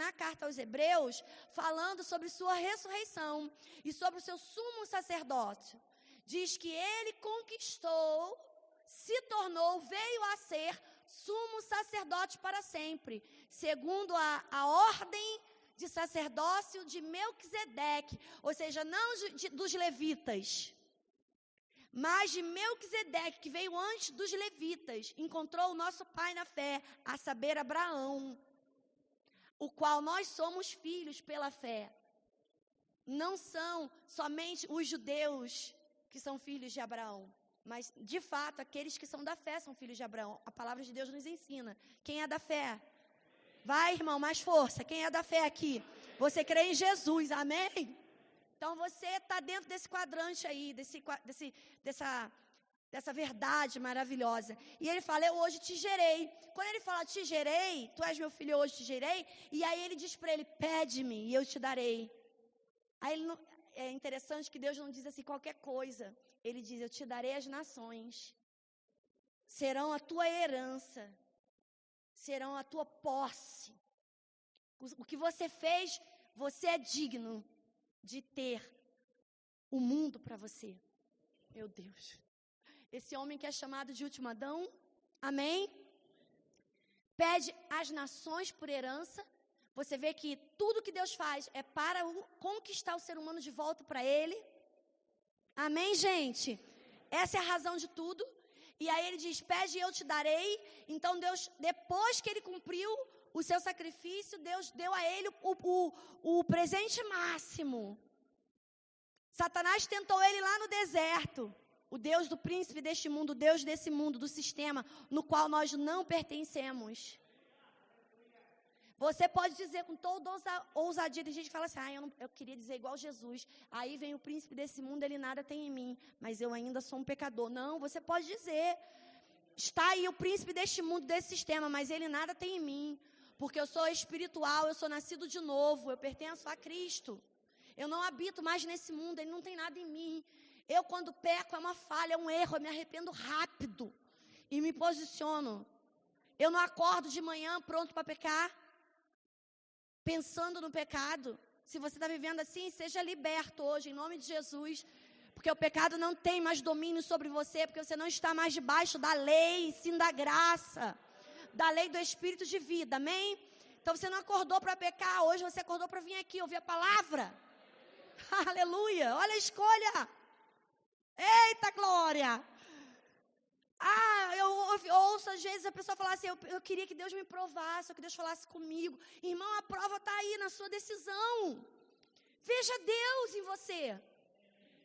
na carta aos Hebreus, falando sobre sua ressurreição e sobre o seu sumo sacerdócio. Diz que ele conquistou, se tornou, veio a ser sumo sacerdote para sempre, segundo a ordem de sacerdócio de Melquisedeque, ou seja, não dos levitas, mas de Melquisedeque, que veio antes dos levitas, encontrou o nosso pai na fé, a saber, Abraão, o qual nós somos filhos pela fé. Não são somente os judeus que são filhos de Abraão, mas, de fato, aqueles que são da fé são filhos de Abraão. A palavra de Deus nos ensina. Quem é da fé? Vai, irmão, mais força. Quem é da fé aqui? Você crê em Jesus, amém? Então, você está dentro desse quadrante aí, dessa verdade maravilhosa. E ele fala, eu hoje te gerei. Quando ele fala, te gerei, tu és meu filho, eu hoje te gerei. E aí ele diz para ele, pede-me e eu te darei. Aí ele não, é interessante que Deus não diz assim qualquer coisa. Ele diz, eu te darei as nações. Serão a tua herança. Serão a tua posse. O que você fez, você é digno de ter o mundo para você. Meu Deus. Esse homem que é chamado de último Adão, amém? pede as nações por herança. Você vê que tudo que Deus faz é para conquistar o ser humano de volta para Ele. Amém, gente? Essa é a razão de tudo. E aí ele diz, pede e eu te darei. Então Deus, depois que ele cumpriu o seu sacrifício, Deus deu a ele o presente máximo. Satanás tentou ele lá no deserto. O Deus do príncipe deste mundo, o Deus desse mundo, do sistema no qual nós não pertencemos. Você pode dizer com toda ousadia, tem gente que fala assim, eu queria dizer igual Jesus. Aí vem o príncipe desse mundo, ele nada tem em mim, mas eu ainda sou um pecador. Não, você pode dizer, está aí o príncipe deste mundo, desse sistema, mas ele nada tem em mim. Porque eu sou espiritual, eu sou nascido de novo, eu pertenço a Cristo. Eu não habito mais nesse mundo, ele não tem nada em mim. Eu, quando peco, é uma falha, é um erro, eu me arrependo rápido e me posiciono. Eu não acordo de manhã pronto para pecar, pensando no pecado. Se você está vivendo assim, seja liberto hoje, em nome de Jesus. Porque o pecado não tem mais domínio sobre você, porque você não está mais debaixo da lei, sim da graça, da lei do Espírito de vida, amém? Então você não acordou para pecar, hoje você acordou para vir aqui ouvir a palavra. Aleluia, olha a escolha. Eita glória. Eu ouço às vezes a pessoa falar assim, eu queria que Deus me provasse, que Deus falasse comigo. Irmão, a prova está aí na sua decisão. Veja Deus em você,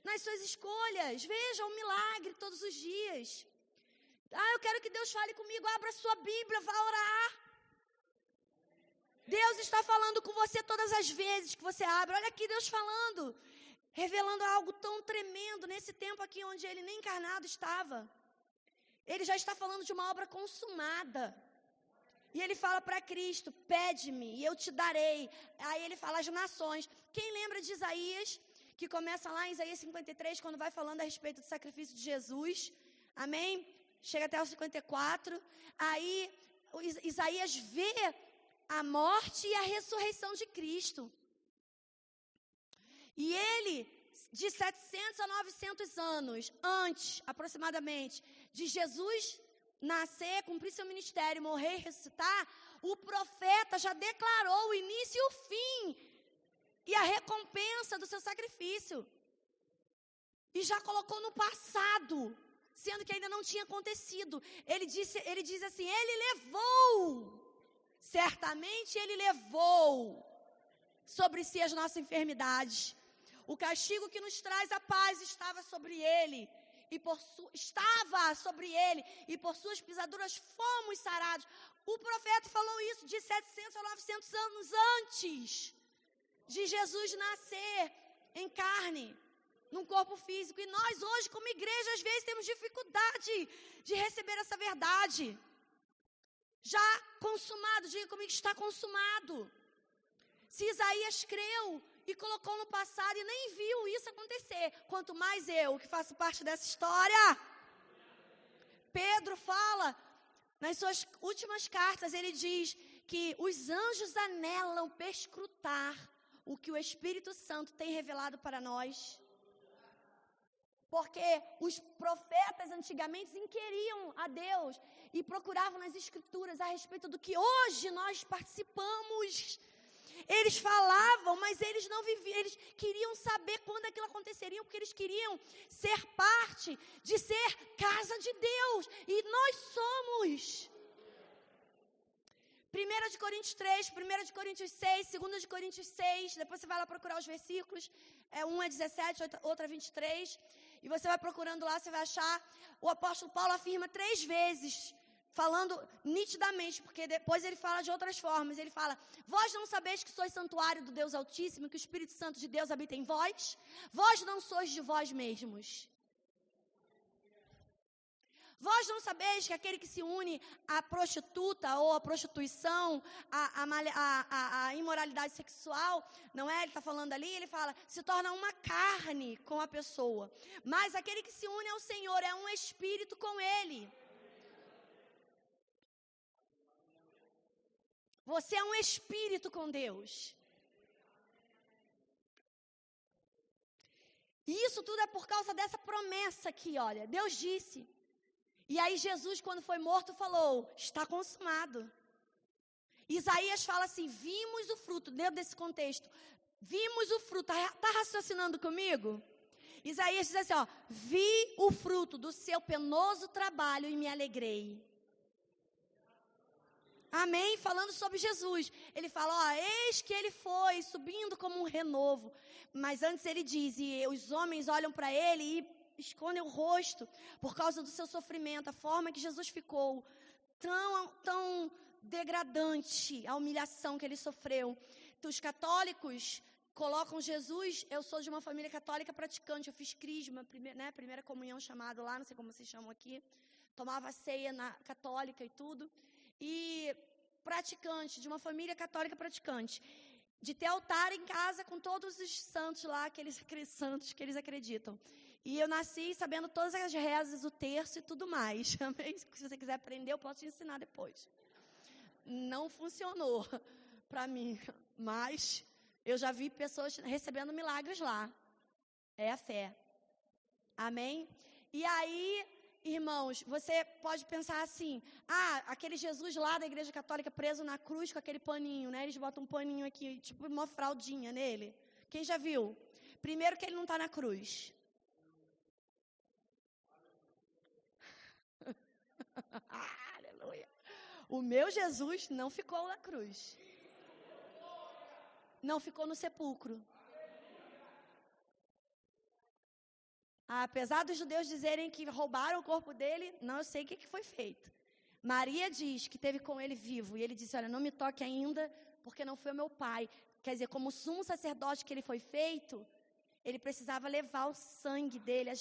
nas suas escolhas. Veja o milagre todos os dias. Eu quero que Deus fale comigo. Abra sua Bíblia, vá orar. Deus está falando com você todas as vezes que você abre. Olha aqui Deus falando, revelando algo tão tremendo nesse tempo aqui onde Ele nem encarnado estava. Ele já está falando de uma obra consumada. E Ele fala para Cristo, pede-me e eu te darei. Aí Ele fala as nações. Quem lembra de Isaías, que começa lá em Isaías 53, quando vai falando a respeito do sacrifício de Jesus? Amém? Chega até o 54. Aí Isaías vê a morte e a ressurreição de Cristo. E ele, de 700 a 900 anos antes, aproximadamente, de Jesus nascer, cumprir seu ministério, morrer e ressuscitar, o profeta já declarou o início e o fim e a recompensa do seu sacrifício. E já colocou no passado, sendo que ainda não tinha acontecido. Ele diz assim, Ele levou, certamente Ele levou sobre si as nossas enfermidades. O castigo que nos traz a paz estava sobre Ele. Estava sobre Ele. E por suas pisaduras fomos sarados. O profeta falou isso de 700 a 900 anos antes de Jesus nascer em carne, num corpo físico. E nós hoje, como igreja, às vezes temos dificuldade de receber essa verdade. Já consumado, diga comigo, está consumado. Se Isaías creu e colocou no passado e nem viu isso acontecer, quanto mais eu, que faço parte dessa história. Pedro fala, nas suas últimas cartas, ele diz que os anjos anelam perscrutar o que o Espírito Santo tem revelado para nós. Porque os profetas antigamente inquiriam a Deus e procuravam nas Escrituras a respeito do que hoje nós participamos. Eles falavam, mas eles não viviam, eles queriam saber quando aquilo aconteceria, porque eles queriam ser parte de ser casa de Deus, e nós somos. 1 de Coríntios 3, 1 de Coríntios 6, 2 de Coríntios 6, depois você vai lá procurar os versículos, um é 17, outro é 23, e você vai procurando lá, você vai achar, o apóstolo Paulo afirma 3 vezes, falando nitidamente, porque depois ele fala de outras formas, ele fala, vós não sabeis que sois santuário do Deus Altíssimo, que o Espírito Santo de Deus habita em vós? Vós não sois de vós mesmos. Vós não sabeis que aquele que se une à prostituta ou à prostituição, à imoralidade sexual, não é? Ele está falando ali, ele fala, se torna uma carne com a pessoa. Mas aquele que se une ao Senhor é um espírito com Ele. Você é um espírito com Deus. E isso tudo é por causa dessa promessa aqui, olha. Deus disse. E aí Jesus, quando foi morto, falou, está consumado. Isaías fala assim, vimos o fruto, dentro desse contexto, vimos o fruto, está raciocinando comigo? Isaías diz assim, ó, vi o fruto do seu penoso trabalho e me alegrei. Amém? Falando sobre Jesus. Ele fala, ó, eis que ele foi subindo como um renovo. Mas antes ele diz, e os homens olham para ele e escondem o rosto por causa do seu sofrimento, a forma que Jesus ficou tão degradante, a humilhação que ele sofreu. Então, os católicos colocam Jesus, eu sou de uma família católica praticante, eu fiz crisma, primeira comunhão chamada lá, não sei como vocês chamam aqui, tomava ceia católica e tudo, e praticante, de uma família católica praticante, de ter altar em casa com todos os santos lá, aqueles santos que eles acreditam. E eu nasci sabendo todas as rezas, o terço e tudo mais. Se você quiser aprender, eu posso te ensinar depois. Não funcionou para mim, mas eu já vi pessoas recebendo milagres lá. É a fé. Amém? E aí, irmãos, você pode pensar assim, aquele Jesus lá da Igreja Católica preso na cruz com aquele paninho, né? Eles botam um paninho aqui, tipo uma fraldinha nele. Quem já viu? Primeiro que ele não está na cruz. Aleluia. O meu Jesus não ficou na cruz. Não ficou no sepulcro. Apesar dos judeus dizerem que roubaram o corpo dele, não, eu sei o que foi feito. Maria diz que teve com ele vivo. E ele disse, olha, não me toque ainda, porque não foi o meu pai. Quer dizer, como sumo sacerdote que ele foi feito, ele precisava levar o sangue dele.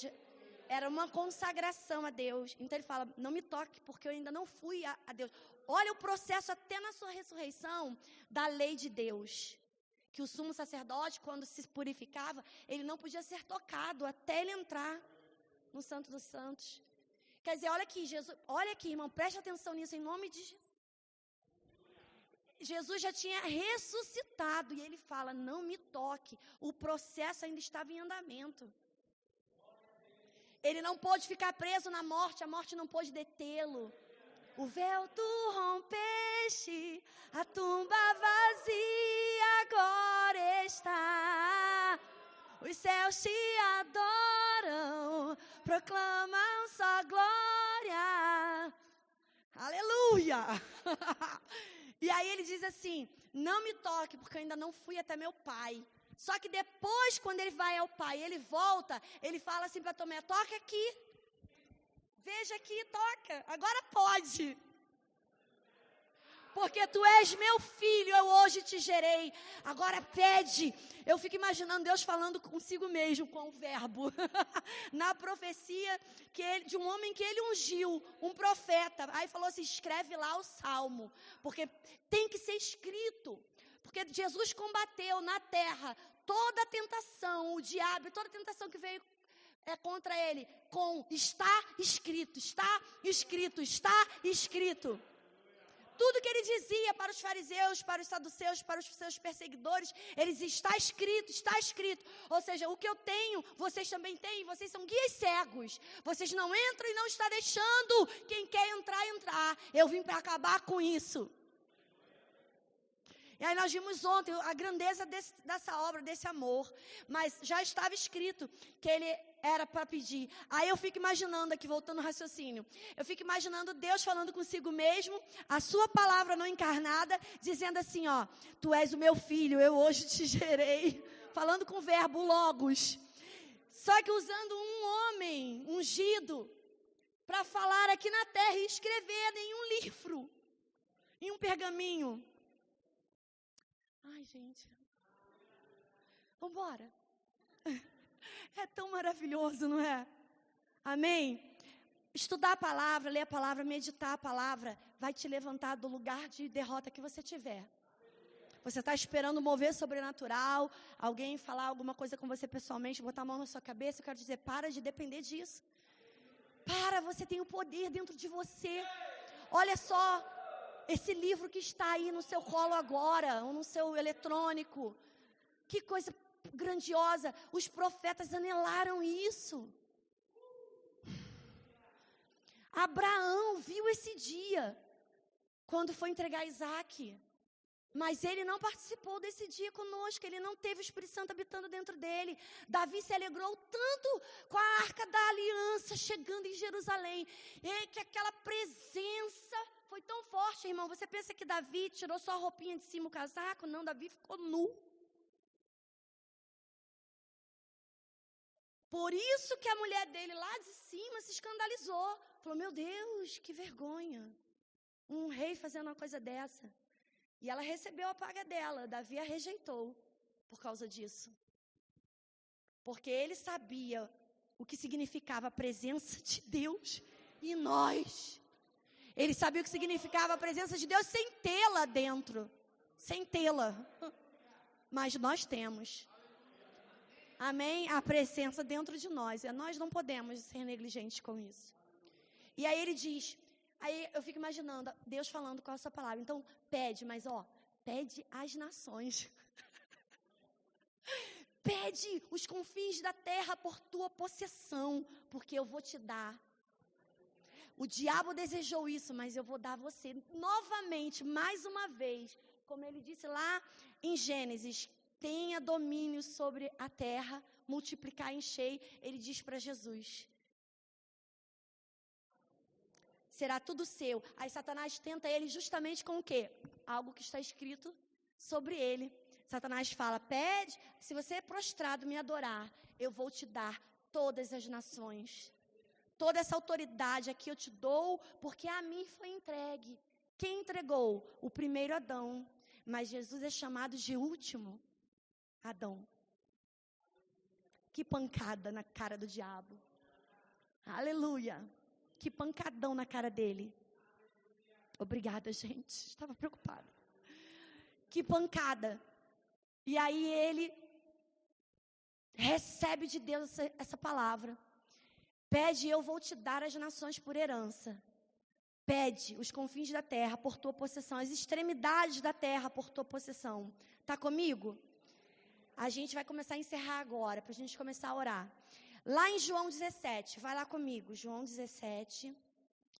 Era uma consagração a Deus. Então ele fala, não me toque, porque eu ainda não fui a Deus. Olha o processo até na sua ressurreição da lei de Deus. Que o sumo sacerdote, quando se purificava, ele não podia ser tocado até ele entrar no Santo dos Santos. Quer dizer, olha aqui, irmão, preste atenção nisso, em nome de Jesus. Jesus já tinha ressuscitado e ele fala, não me toque, o processo ainda estava em andamento. Ele não pôde ficar preso na morte, a morte não pôde detê-lo. O véu tu rompeste, a tumba vazia agora está. Os céus te adoram, proclamam só glória. Aleluia! E aí ele diz assim, não me toque, porque eu ainda não fui até meu pai. Só que depois, quando ele vai ao pai, ele volta, ele fala assim para Tomé, toca aqui. Veja aqui, toca. Agora pode. Porque tu és meu filho, eu hoje te gerei. Agora pede. Eu fico imaginando Deus falando consigo mesmo, com o verbo. Na profecia de um homem que ele ungiu, um profeta. Aí falou assim, escreve lá o salmo. Porque tem que ser escrito. Porque Jesus combateu na terra toda a tentação, o diabo, toda a tentação que veio contra ele, com está escrito, está escrito, está escrito. Tudo que ele dizia para os fariseus, para os saduceus, para os seus perseguidores, eles está escrito, está escrito. Ou seja, o que eu tenho, vocês também têm, vocês são guias cegos. Vocês não entram e não está deixando quem quer entrar. Eu vim para acabar com isso. E aí nós vimos ontem a grandeza dessa obra, desse amor. Mas já estava escrito que ele era para pedir. Aí eu fico imaginando aqui, voltando ao raciocínio. Eu fico imaginando Deus falando consigo mesmo, a sua palavra não encarnada, dizendo assim, ó, tu és o meu filho, eu hoje te gerei. Falando com o verbo logos. Só que usando um homem ungido para falar aqui na terra e escrever em um livro, em um pergaminho. Ai, gente. Vambora. É tão maravilhoso, não é? Amém? Estudar a palavra, ler a palavra, meditar a palavra, vai te levantar do lugar de derrota que você tiver. Você está esperando um mover sobrenatural, alguém falar alguma coisa com você pessoalmente, botar a mão na sua cabeça, eu quero dizer, para de depender disso. Você tem o poder dentro de você. Olha só. Esse livro que está aí no seu colo agora, ou no seu eletrônico. Que coisa grandiosa. Os profetas anelaram isso. Abraão viu esse dia, quando foi entregar Isaac. Mas ele não participou desse dia conosco, ele não teve o Espírito Santo habitando dentro dele. Davi se alegrou tanto com a Arca da Aliança chegando em Jerusalém, e que aquela presença foi tão forte, irmão. Você pensa que Davi tirou só a roupinha de cima, o casaco? Não, Davi ficou nu. Por isso que a mulher dele lá de cima se escandalizou. Falou, meu Deus, que vergonha. Um rei fazendo uma coisa dessa. E ela recebeu a paga dela. Davi a rejeitou por causa disso. Porque ele sabia o que significava a presença de Deus em nós. Ele sabia o que significava a presença de Deus sem tê-la dentro. Sem tê-la. Mas nós temos. Amém? A presença dentro de nós. E nós não podemos ser negligentes com isso. E aí ele diz... Aí eu fico imaginando Deus falando qual é a sua palavra. Então, pede, mas pede as nações. Pede os confins da terra por tua possessão, porque eu vou te dar. O diabo desejou isso, mas eu vou dar a você novamente, mais uma vez. Como ele disse lá em Gênesis, tenha domínio sobre a terra, multiplicar e encher. Ele diz para Jesus... será tudo seu. Aí Satanás tenta ele justamente com o quê? Algo que está escrito sobre ele. Satanás fala, pede, se você é prostrado me adorar, eu vou te dar todas as nações. Toda essa autoridade aqui eu te dou, porque a mim foi entregue. Quem entregou? O primeiro Adão. Mas Jesus é chamado de último Adão. Que pancada na cara do diabo. Aleluia. Que pancadão na cara dele. Obrigada, gente. Estava preocupada. Que pancada. E aí ele recebe de Deus essa palavra. Pede, eu vou te dar as nações por herança. Pede os confins da terra por tua possessão. As extremidades da terra por tua possessão. Está comigo? A gente vai começar a encerrar agora, para a gente começar a orar. Lá em João 17, vai lá comigo, João 17,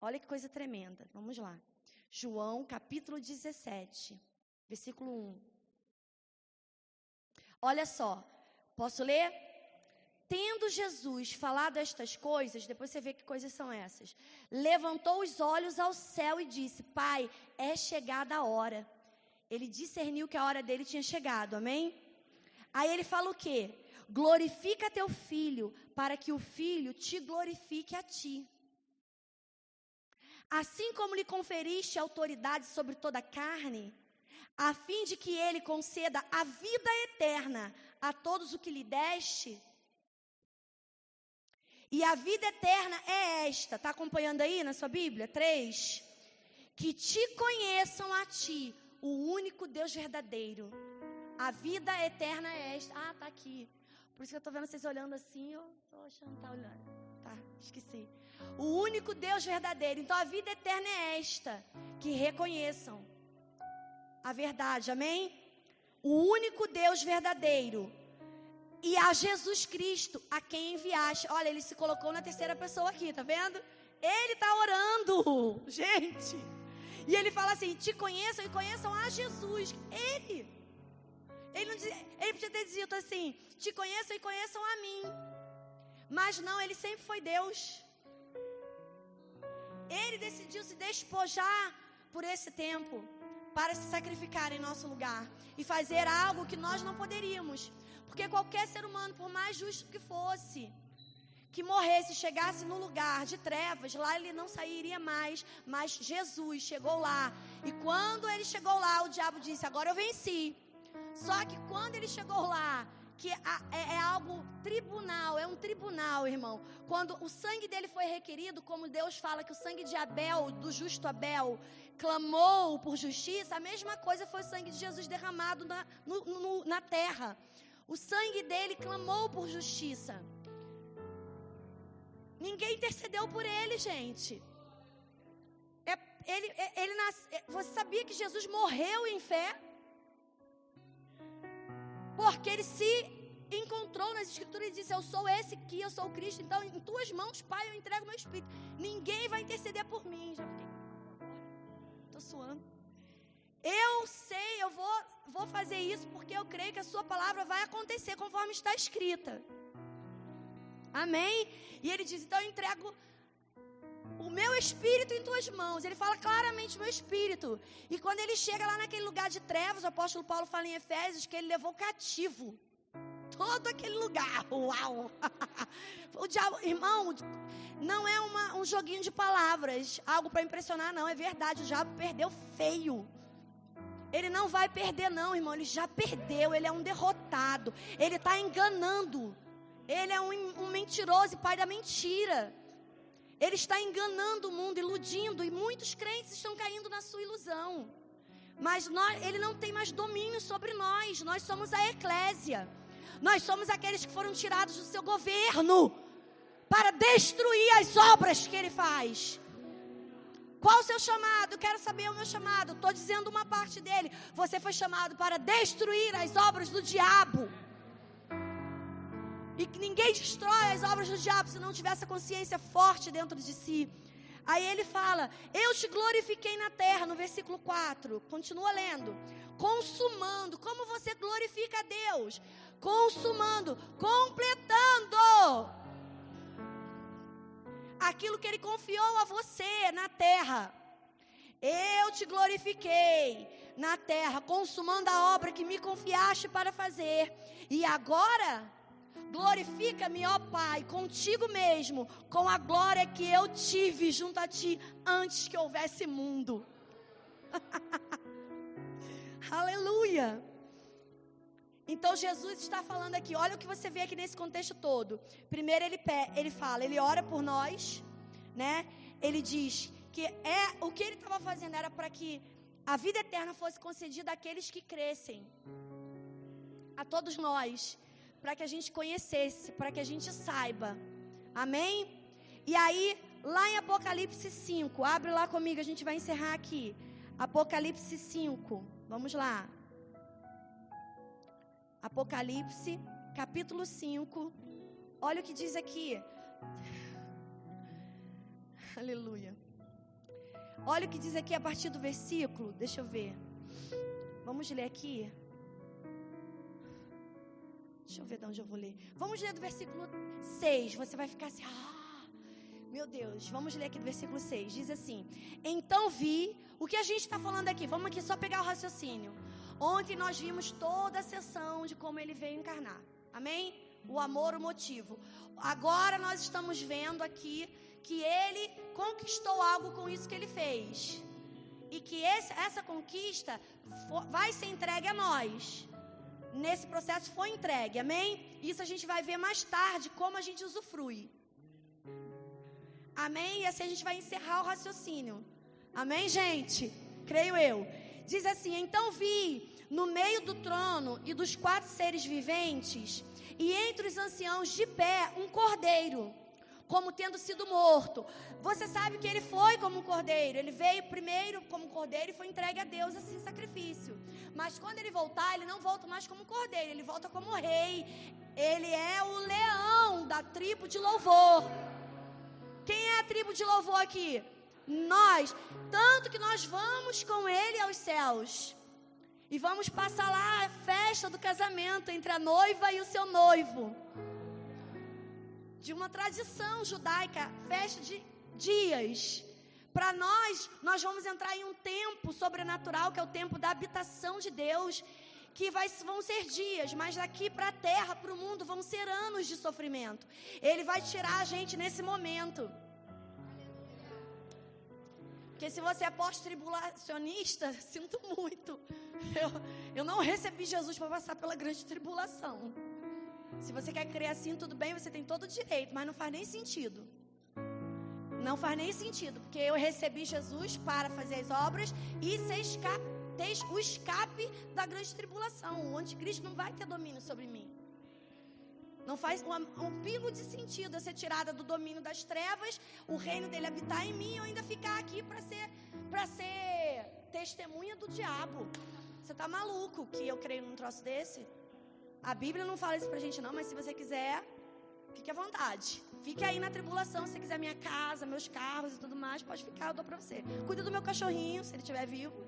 olha que coisa tremenda, vamos lá. João capítulo 17, versículo 1. Olha só, posso ler? Tendo Jesus falado estas coisas, depois você vê que coisas são essas. Levantou os olhos ao céu e disse, Pai, é chegada a hora. Ele discerniu que a hora dele tinha chegado, amém? Aí ele fala o quê? Glorifica teu filho, para que o filho te glorifique a ti. Assim como lhe conferiste autoridade sobre toda a carne, a fim de que ele conceda a vida eterna a todos o que lhe deste. E a vida eterna é esta, está acompanhando aí na sua Bíblia? 3. Que te conheçam a ti, o único Deus verdadeiro. A vida eterna é esta. Ah, está aqui. Por isso que eu estou vendo vocês olhando assim, eu estou achando que está olhando. Tá, esqueci. O único Deus verdadeiro. Então a vida eterna é esta, que reconheçam a verdade, amém? O único Deus verdadeiro. E a Jesus Cristo, a quem enviaste. Olha, ele se colocou na terceira pessoa aqui, tá vendo? Ele está orando, gente. E ele fala assim, te conheçam e conheçam a Jesus. Ele podia ter dito assim, te conheçam e conheçam a mim. Mas não, ele sempre foi Deus. Ele decidiu se despojar por esse tempo, para se sacrificar em nosso lugar e fazer algo que nós não poderíamos. Porque qualquer ser humano, por mais justo que fosse, que morresse, chegasse no lugar de trevas, lá ele não sairia mais. Mas Jesus chegou lá. E quando ele chegou lá, o diabo disse, agora eu venci. Só que quando ele chegou lá, que é algo tribunal, é um tribunal, irmão. Quando o sangue dele foi requerido, como Deus fala que o sangue de Abel, do justo Abel, clamou por justiça, a mesma coisa foi o sangue de Jesus derramado na terra. O sangue dele clamou por justiça. Ninguém intercedeu por ele, gente. Você sabia que Jesus morreu em fé? Porque ele se encontrou nas escrituras e disse, eu sou esse que eu sou o Cristo, então em tuas mãos, Pai, eu entrego meu espírito. Ninguém vai interceder por mim. Já fiquei, estou suando. Eu sei eu vou fazer isso porque eu creio que a sua palavra vai acontecer conforme está escrita. Amém? E ele diz, então eu entrego o meu espírito em tuas mãos. Ele fala claramente meu espírito. E quando ele chega lá naquele lugar de trevas, o apóstolo Paulo fala em Efésios que ele levou cativo todo aquele lugar. Uau! O diabo, irmão, não é um joguinho de palavras, algo para impressionar, não. É verdade, o diabo perdeu feio. Ele não vai perder não, irmão. Ele já perdeu, ele é um derrotado. Ele está enganando. Ele é um mentiroso e pai da mentira. Ele está enganando o mundo, iludindo. E muitos crentes estão caindo na sua ilusão. Mas ele não tem mais domínio sobre nós. Nós somos a eclésia. Nós somos aqueles que foram tirados do seu governo para destruir as obras que ele faz. Qual o seu chamado? Quero saber o meu chamado. Estou dizendo uma parte dele. Você foi chamado para destruir as obras do diabo. E que ninguém destrói as obras do diabo se não tiver essa consciência forte dentro de si. Aí ele fala, eu te glorifiquei na terra, no versículo 4. Continua lendo. Consumando. Como você glorifica a Deus? Consumando, completando aquilo que ele confiou a você na terra. Eu te glorifiquei na terra, consumando a obra que me confiaste para fazer. E agora, glorifica-me, ó Pai, contigo mesmo, com a glória que eu tive junto a ti antes que houvesse mundo. Aleluia! Então Jesus está falando aqui, olha o que você vê aqui nesse contexto todo. Primeiro ele fala, ele ora por nós, né? Ele diz que o que ele estava fazendo era para que a vida eterna fosse concedida àqueles que crescem, a todos nós, para que a gente conhecesse, para que a gente saiba. Amém? E aí, lá em Apocalipse 5, abre lá comigo, a gente vai encerrar aqui. Apocalipse 5, vamos lá. Apocalipse, capítulo 5. Olha o que diz aqui. Aleluia. Olha o que diz aqui a partir do versículo. Deixa eu ver. Vamos ler aqui. Deixa eu ver de onde eu vou ler. Vamos ler do versículo 6. Você vai ficar assim, meu Deus. Vamos ler aqui do versículo 6. Diz assim, então vi. O que a gente está falando aqui? Vamos aqui só pegar o raciocínio. Ontem nós vimos toda a sessão de como ele veio encarnar. Amém? O amor, o motivo. Agora nós estamos vendo aqui que ele conquistou algo com isso que ele fez. E que essa conquista vai ser entregue a nós. Nesse processo foi entregue, amém? Isso a gente vai ver mais tarde, como a gente usufrui. Amém? E assim a gente vai encerrar o raciocínio. Amém, gente? Creio eu. Diz assim, então vi no meio do trono e dos 4 seres viventes, e entre os anciãos de pé, um cordeiro, como tendo sido morto. Você sabe que ele foi como um cordeiro. Ele veio primeiro como cordeiro e foi entregue a Deus assim em sacrifício. Mas quando ele voltar, ele não volta mais como cordeiro, ele volta como rei. Ele é o leão da tribo de louvor. Quem é a tribo de louvor aqui? Nós. Tanto que nós vamos com ele aos céus. E vamos passar lá a festa do casamento entre a noiva e o seu noivo. De uma tradição judaica, festa de dias. Para nós vamos entrar em um tempo sobrenatural, que é o tempo da habitação de Deus, que vão ser dias, mas daqui para a terra, para o mundo, vão ser anos de sofrimento. Ele vai tirar a gente nesse momento. Porque se você é pós-tribulacionista, sinto muito. Eu não recebi Jesus para passar pela grande tribulação. Se você quer crer assim, tudo bem, você tem todo o direito, mas não faz nem sentido. Não faz nem sentido, porque eu recebi Jesus para fazer as obras e ter o escape da grande tribulação. O anticristo não vai ter domínio sobre mim. Não faz um pingo de sentido eu ser tirada do domínio das trevas, o reino dele habitar em mim e eu ainda ficar aqui para ser testemunha do diabo. Você tá maluco que eu creio num troço desse? A Bíblia não fala isso pra gente não, mas se você quiser, fique à vontade. Fique aí na tribulação, se você quiser minha casa, meus carros e tudo mais, pode ficar, eu dou pra você. Cuida do meu cachorrinho, se ele estiver vivo.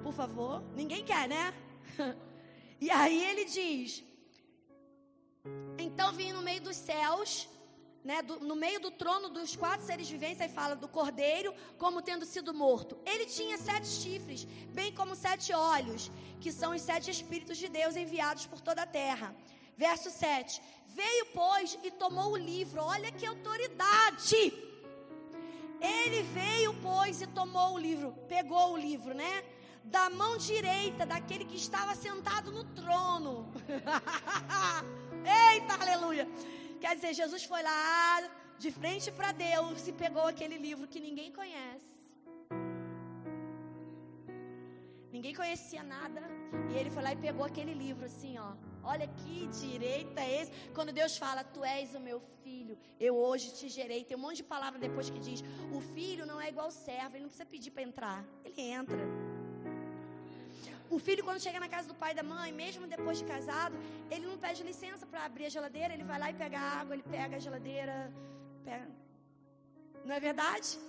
por favor. Ninguém quer, né? E aí ele diz: então vim no meio dos céus, né, no meio do trono dos 4 seres viventes, aí fala do cordeiro como tendo sido morto. Ele tinha 7 chifres, bem como 7 olhos, que são os 7 Espíritos de Deus enviados por toda a terra. Verso 7, veio, pois, e tomou o livro. Olha que autoridade! Ele veio, pois, e tomou o livro, pegou o livro, né, da mão direita daquele que estava sentado no trono. Eita, aleluia! Quer dizer, Jesus foi lá de frente para Deus e pegou aquele livro que ninguém conhece. Ninguém conhecia nada. E ele foi lá e pegou aquele livro assim, ó. Olha que direito é esse. Quando Deus fala, tu és o meu filho, eu hoje te gerei. Tem um monte de palavra depois que diz, o filho não é igual ao servo, ele não precisa pedir para entrar. Ele entra. O filho, quando chega na casa do pai e da mãe, mesmo depois de casado, ele não pede licença para abrir a geladeira. Ele vai lá e pega a água, ele pega a geladeira, pega. Não é verdade?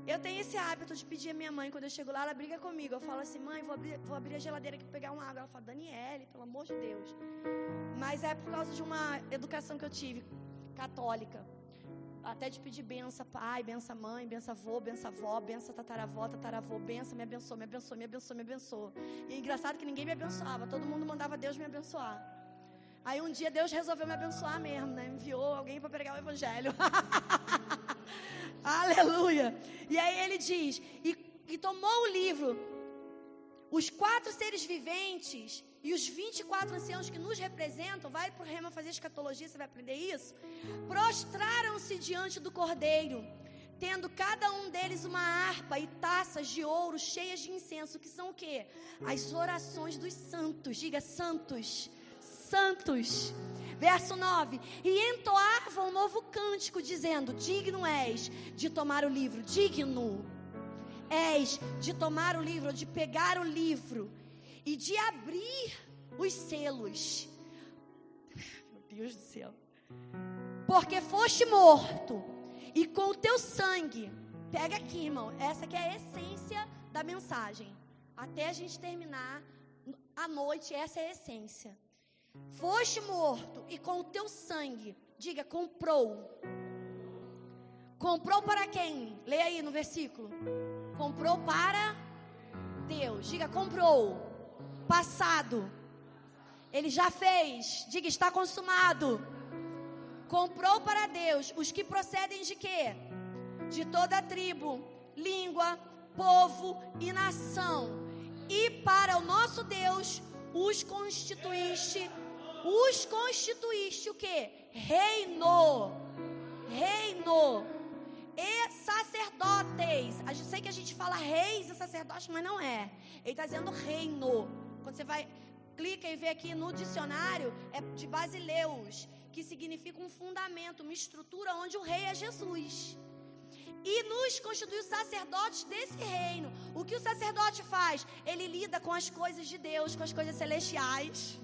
Eu tenho esse hábito de pedir a minha mãe, quando eu chego lá, ela briga comigo. Eu falo assim, mãe, vou abrir a geladeira aqui para pegar uma água. Ela fala, Daniele, pelo amor de Deus. Mas é por causa de uma educação que eu tive, católica. Até de pedir benção pai, benção mãe, benção avô, benção avó, benção tataravó, tataravô, benção, me abençoa, me abençoa, me abençoa, me abençoa. E é engraçado que ninguém me abençoava, todo mundo mandava Deus me abençoar. Aí um dia Deus resolveu me abençoar mesmo, né? Enviou alguém para pregar o evangelho. Aleluia! E aí ele diz, e tomou o livro, os 4 seres viventes e os 24 anciãos que nos representam, vai para o Rema fazer escatologia, você vai aprender isso, prostraram-se diante do cordeiro, tendo cada um deles uma harpa e taças de ouro cheias de incenso, que são o quê? As orações dos santos. Diga, santos, santos. Verso 9, e entoavam um novo cântico, dizendo, digno és de tomar o livro, digno és de tomar o livro, de pegar o livro e de abrir os selos. Meu Deus do céu. Porque foste morto, e com o teu sangue, pega aqui, irmão, essa aqui é a essência da mensagem. Até a gente terminar a noite, essa é a essência. Foste morto, e com o teu sangue, diga, comprou. Comprou para quem? Leia aí no versículo. Comprou para Deus. Diga, comprou. Passado. Ele já fez. Diga, está consumado. Comprou para Deus os que procedem de quê? De toda tribo, língua, povo e nação. E para o nosso Deus os constituíste o quê? Reino e sacerdotes. A gente sei que a gente fala reis e sacerdotes, mas não é. Ele está dizendo reino. Quando você vai, clica e vê aqui no dicionário, é de Basileus, que significa um fundamento, uma estrutura onde o rei é Jesus. E nos constitui sacerdotes desse reino. O que o sacerdote faz? Ele lida com as coisas de Deus, com as coisas celestiais.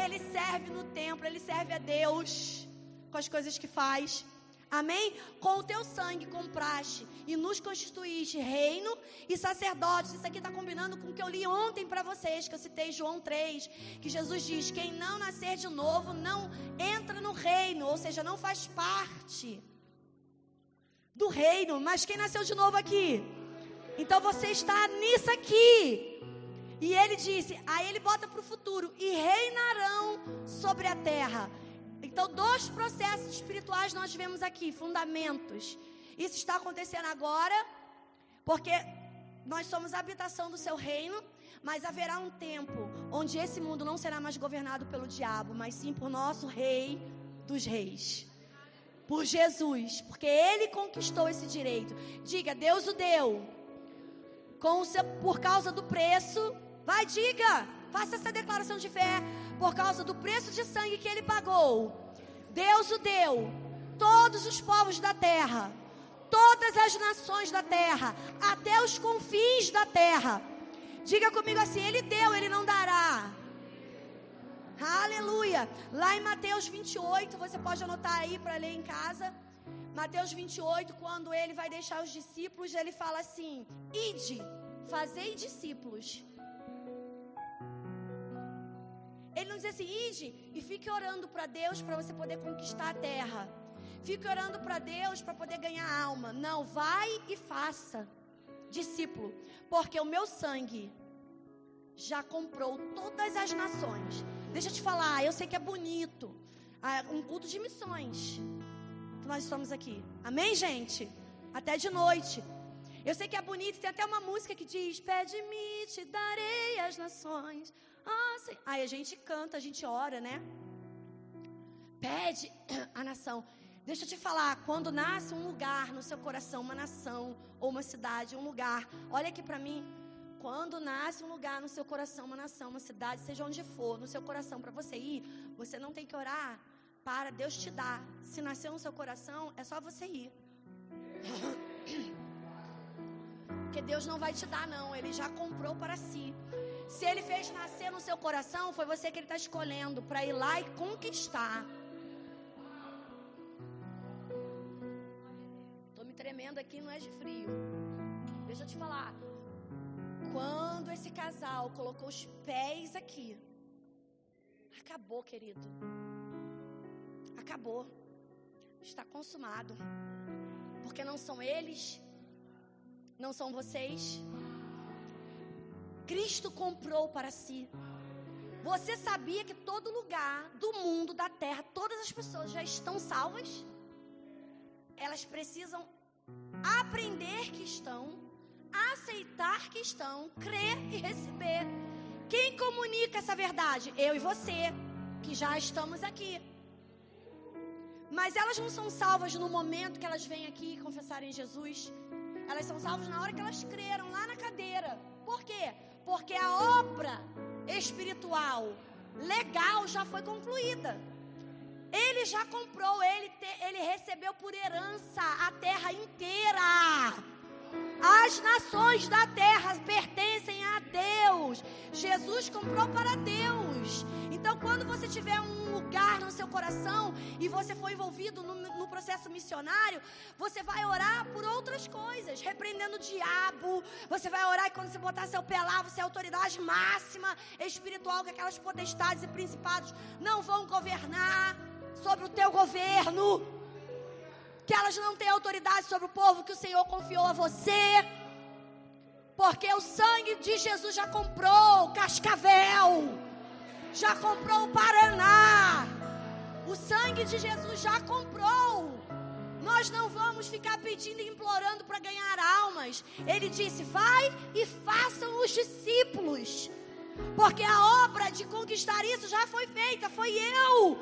Ele serve no templo, ele serve a Deus com as coisas que faz. Amém? Com o teu sangue compraste e nos constituíste reino e sacerdotes. Isso aqui está combinando com o que eu li ontem para vocês, que eu citei João 3, que Jesus diz, quem não nascer de novo não entra no reino, ou seja, não faz parte do reino. Mas quem nasceu de novo aqui? Então você está nisso aqui. E ele disse, aí ele bota para o futuro, e reinarão sobre a terra. Então 2 processos espirituais nós vemos aqui, fundamentos. Isso está acontecendo agora, porque nós somos a habitação do seu reino, mas haverá um tempo onde esse mundo não será mais governado pelo diabo, mas sim por nosso Rei dos Reis, por Jesus, porque Ele conquistou esse direito. Diga, Deus o deu, por causa do preço. Vai, diga, faça essa declaração de fé. Por causa do preço de sangue que Ele pagou, Deus o deu. Todos os povos da terra, todas as nações da terra, até os confins da terra. Diga comigo assim, Ele deu, Ele não dará. Aleluia. Lá em Mateus 28, você pode anotar aí para ler em casa. Mateus 28, quando Ele vai deixar os discípulos, Ele fala assim, ide, fazei discípulos. Ele não diz assim, ide e fique orando para Deus para você poder conquistar a terra. Fique orando para Deus para poder ganhar alma. Não, vai e faça discípulo. Porque o meu sangue já comprou todas as nações. Deixa eu te falar, eu sei que é bonito. Um culto de missões que nós estamos aqui. Amém, gente? Até de noite. Eu sei que é bonito, tem até uma música que diz: pede-me, te darei as nações. Aí a gente canta, a gente ora, né? Pede a nação. Deixa eu te falar, quando nasce um lugar no seu coração, uma nação ou uma cidade, um lugar, olha aqui pra mim. Quando nasce um lugar no seu coração, uma nação, uma cidade, seja onde for, no seu coração, para você ir, você não tem que orar para Deus te dar. Se nasceu no seu coração, é só você ir. Porque Deus não vai te dar, não. Ele já comprou para si. Se Ele fez nascer no seu coração, foi você que Ele está escolhendo para ir lá e conquistar. Estou me tremendo aqui, não é de frio. Deixa eu te falar. Quando esse casal colocou os pés aqui, acabou, querido. Acabou. Está consumado. Porque não são eles, não são vocês. Cristo comprou para si. Você sabia que todo lugar do mundo, da terra, todas as pessoas já estão salvas? Elas precisam aprender que estão, aceitar que estão, crer e receber. Quem comunica essa verdade? Eu e você, que já estamos aqui. Mas elas não são salvas no momento que elas vêm aqui confessarem Jesus. Elas são salvas na hora que elas creram lá na cadeira. Por quê? Porque a obra espiritual, legal, já foi concluída. Ele já comprou, ele recebeu por herança a terra inteira. As nações da terra pertencem a Deus. Jesus comprou para Deus. Então, quando você tiver um lugar no seu coração e você for envolvido no processo missionário, você vai orar por outras coisas, repreendendo o diabo. Você vai orar e quando você botar seu pé lá, você é a autoridade máxima espiritual, que aquelas potestades e principados não vão governar sobre o teu governo. Que elas não têm autoridade sobre o povo que o Senhor confiou a você. Porque o sangue de Jesus já comprou Cascavel, já comprou o Paraná. O sangue de Jesus já comprou. Nós não vamos ficar pedindo e implorando para ganhar almas. Ele disse, vai e façam os discípulos. Porque a obra de conquistar isso já foi feita, foi eu.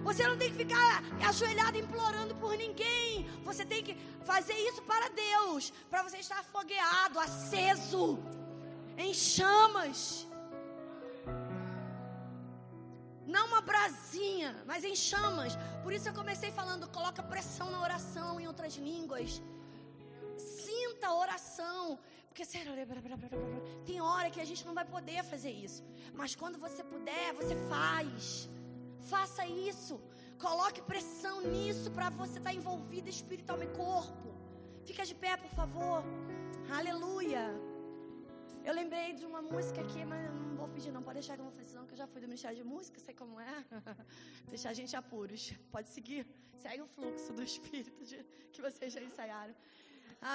Você não tem que ficar ajoelhado implorando por ninguém. Você tem que fazer isso para Deus. Para você estar afogueado, aceso, em chamas. Não uma brasinha, mas em chamas. Por isso eu comecei falando, coloca pressão na oração em outras línguas. Sinta a oração. Porque tem hora que a gente não vai poder fazer isso. Mas quando você puder, você faz. Faça isso. Coloque pressão nisso para você estar envolvido espiritualmente, corpo. Fica de pé, por favor. Aleluia. Eu lembrei de uma música aqui, mas não vou pedir não. Pode deixar que eu não faça não, que eu já fui do Ministério de Música, sei como é. Deixar a gente apuros. Pode seguir. Segue o fluxo do Espírito que vocês já ensaiaram.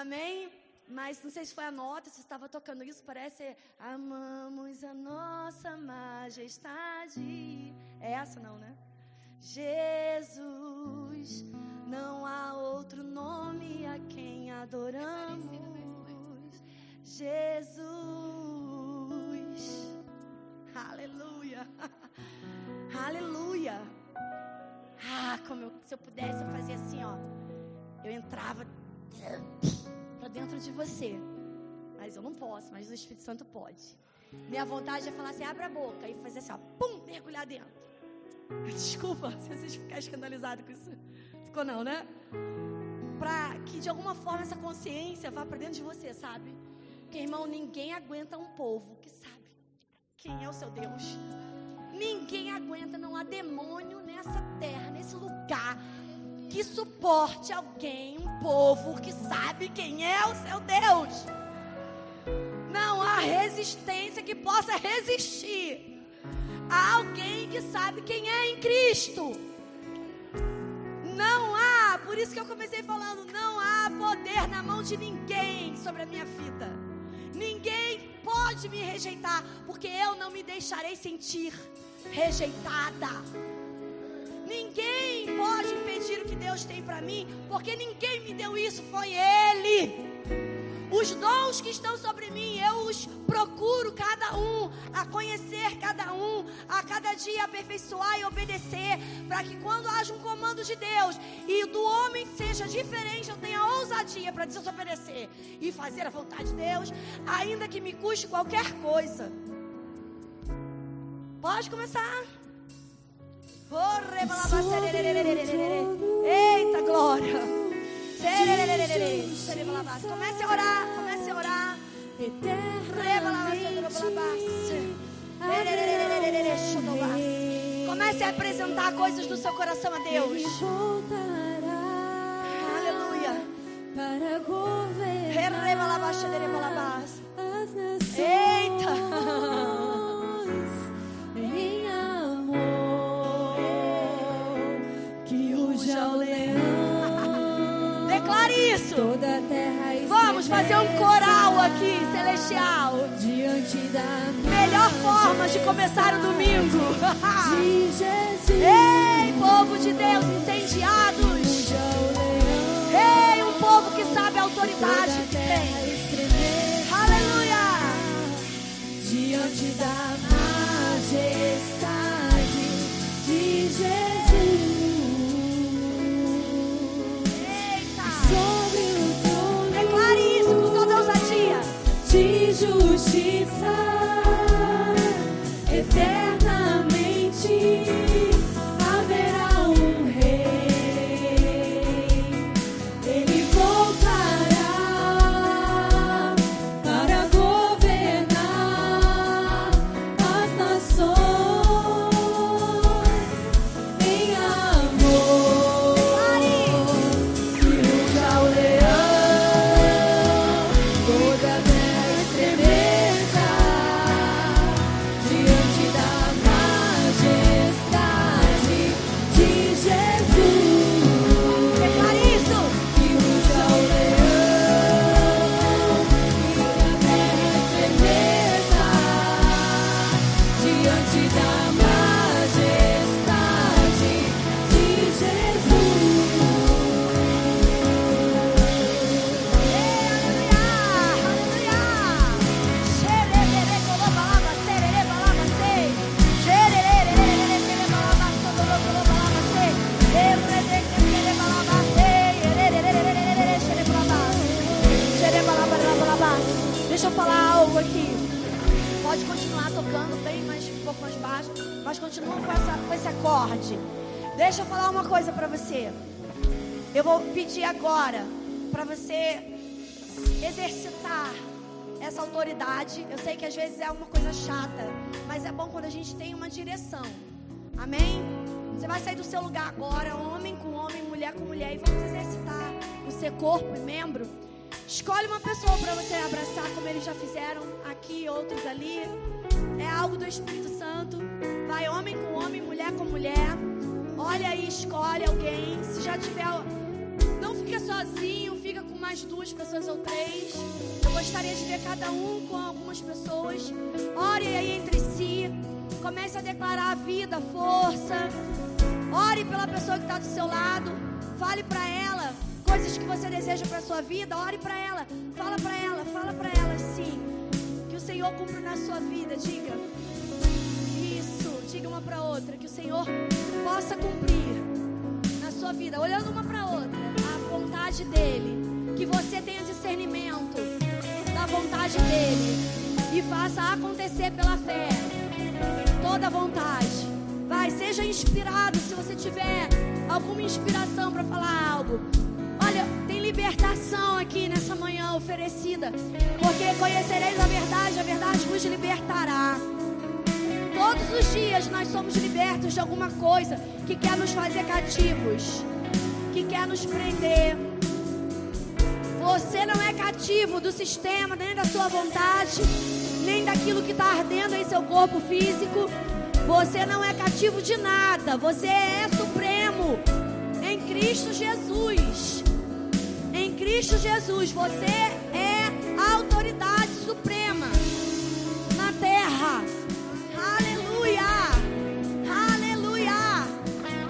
Amém? Mas não sei se foi a nota, se estava tocando isso, parece amamos a nossa majestade. É essa não, né? Jesus, não há outro nome a quem adoramos. Jesus, aleluia, aleluia. Se eu pudesse, eu fazia assim, ó. Eu entrava para dentro de você. Mas eu não posso, mas o Espírito Santo pode. Minha vontade é falar assim, abre a boca e fazer assim, ó, pum, mergulhar dentro. Desculpa se vocês ficarem escandalizados com isso. Ficou não, né? Para que de alguma forma essa consciência vá para dentro de você, sabe? Porque, irmão, ninguém aguenta um povo que sabe quem é o seu Deus. Ninguém aguenta, não há demônio nessa terra, nesse lugar, que suporte alguém, um povo que sabe quem é o seu Deus. resistência que possa resistir a alguém que sabe quem é em Cristo. Não há, por isso que eu comecei falando, não há poder na mão de ninguém sobre a minha vida. Ninguém pode me rejeitar, porque eu não me deixarei sentir rejeitada. Ninguém pode impedir o que Deus tem para mim, porque ninguém me deu isso, foi Ele. Os dons que estão sobre mim, eu os procuro cada um, a conhecer cada um, a cada dia aperfeiçoar e obedecer, para que quando haja um comando de Deus e do homem seja diferente, eu tenha ousadia para desobedecer e fazer a vontade de Deus, ainda que me custe qualquer coisa. Pode começar. Eita glória. Comece a orar, comece a orar. Comece a apresentar coisas do seu coração a Deus. Aleluia. Para governar Eita. em amor, que ruja o leão. Declare isso. Toda a terra Vamos fazer um coral aqui, celestial. diante da Melhor forma de começar o domingo. de Jesus. Ei, povo de Deus, incendiados. Ruja o leão. Ei, um povo que sabe a autoridade Toda a que terra tem. estremeça Aleluia. diante da majestade de Jesus. Eita. Sobre o trono Declare isso com toda ousadia. de justiça, eternamente haverá um rei. Ele voltará para governar as nações em amor. Que ruja o leão, toda a terra estremeça diante da majestade de Jesus. Declare isso. Que ruja o leão, toda a terra estremeça diante da majestade de Jesus. Deixa eu falar algo aqui. Pode continuar tocando bem, mas um pouco mais baixo, mas continua com esse acorde. Deixa eu falar uma coisa pra você. Eu vou pedir agora pra você exercitar essa autoridade. Eu sei que às vezes é uma coisa chata, mas é bom quando a gente tem uma direção. Amém? Você vai sair do seu lugar agora, homem com homem, mulher com mulher, e vamos exercitar o seu corpo e membro. Escolhe uma pessoa para você abraçar, como eles já fizeram aqui, outros ali. É algo do Espírito Santo. Vai homem com homem, mulher com mulher. Olha aí, escolhe alguém. Se já tiver, não fica sozinho, fica com mais 2 pessoas ou 3. Eu gostaria de ver cada um com algumas pessoas. Ore aí entre si. Comece a declarar a vida, força. Ore pela pessoa que está do seu lado. Fale para ela coisas que você deseja para a sua vida. Ore para ela. Fala para ela sim. Que o Senhor cumpra na sua vida. Diga isso. Diga uma para outra. Que o Senhor possa cumprir na sua vida, olhando uma para outra, a vontade dEle. Que você tenha discernimento da vontade dEle e faça acontecer pela fé toda a vontade. Vai, seja inspirado. Se você tiver alguma inspiração para falar algo, olha, tem libertação aqui nessa manhã oferecida, porque conhecereis a verdade vos libertará. Todos os dias nós somos libertos de alguma coisa que quer nos fazer cativos, que quer nos prender. Você não é cativo do sistema, nem da sua vontade. nem daquilo que está ardendo em seu corpo físico. Você não é cativo de nada. Você é supremo em Cristo Jesus. Em Cristo Jesus, você é a autoridade suprema na terra. Aleluia! Aleluia!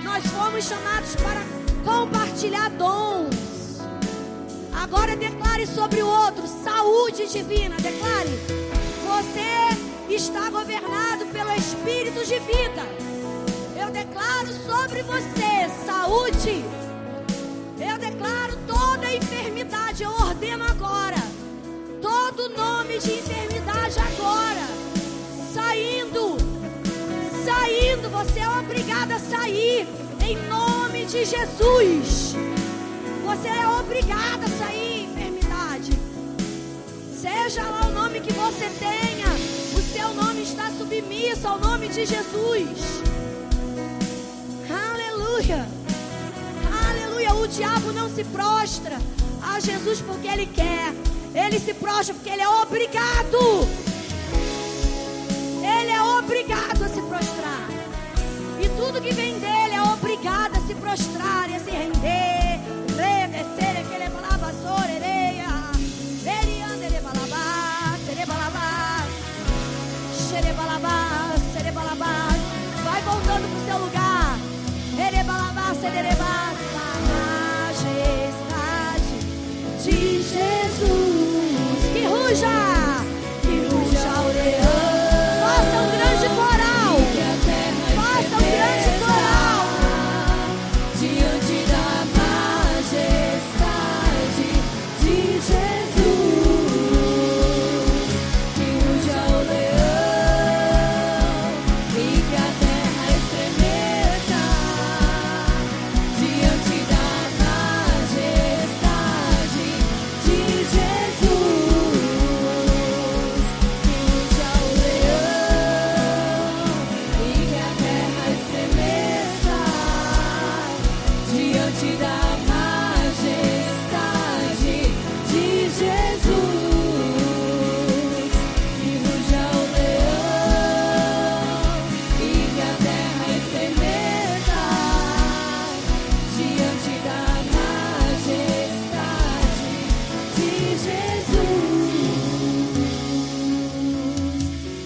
Nós fomos chamados para compartilhar dons. Agora declare sobre o outro saúde divina. Declare: você está governado pelo Espírito de vida. Eu declaro sobre você saúde. Eu declaro toda enfermidade. Eu ordeno agora todo nome de enfermidade agora saindo. Saindo. Você é obrigado a sair em nome de Jesus. Você é obrigado a sair, enfermidade. Seja lá o nome que você tenha, o seu nome está submisso ao nome de Jesus. Aleluia. Aleluia. O diabo não se prostra a Jesus porque ele quer. Ele se prostra porque ele é obrigado. Ele é obrigado a se prostrar. E tudo que vem dele é obrigado a se prostrar e a se render. Vai voltando pro seu lugar. Majestade de Jesus. Que ruja! Que ruja o leão. Faça um grande coral. Faça um grande coral. Diante da majestade de Jesus, que ruja o leão e que a terra estremeça. Diante da majestade de Jesus, que ruja o leão e que a terra estremeça. Diante da majestade de Jesus, que ruja o leão e que a terra estremeça. Diante da majestade de Jesus,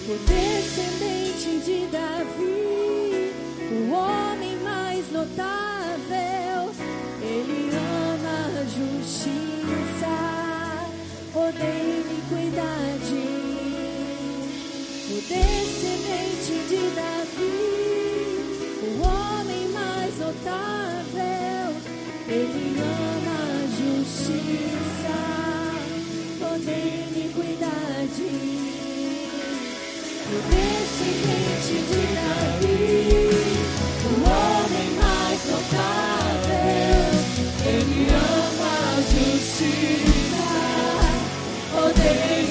o descendente de Davi, o homem mais notável, ele ama a justiça, odeia iniquidade. O descendente de Davi, o homem mais notável, ele ama a justiça, odeia iniquidade. O descendente de Davi, o homem mais notável, ele ama a justiça, odeia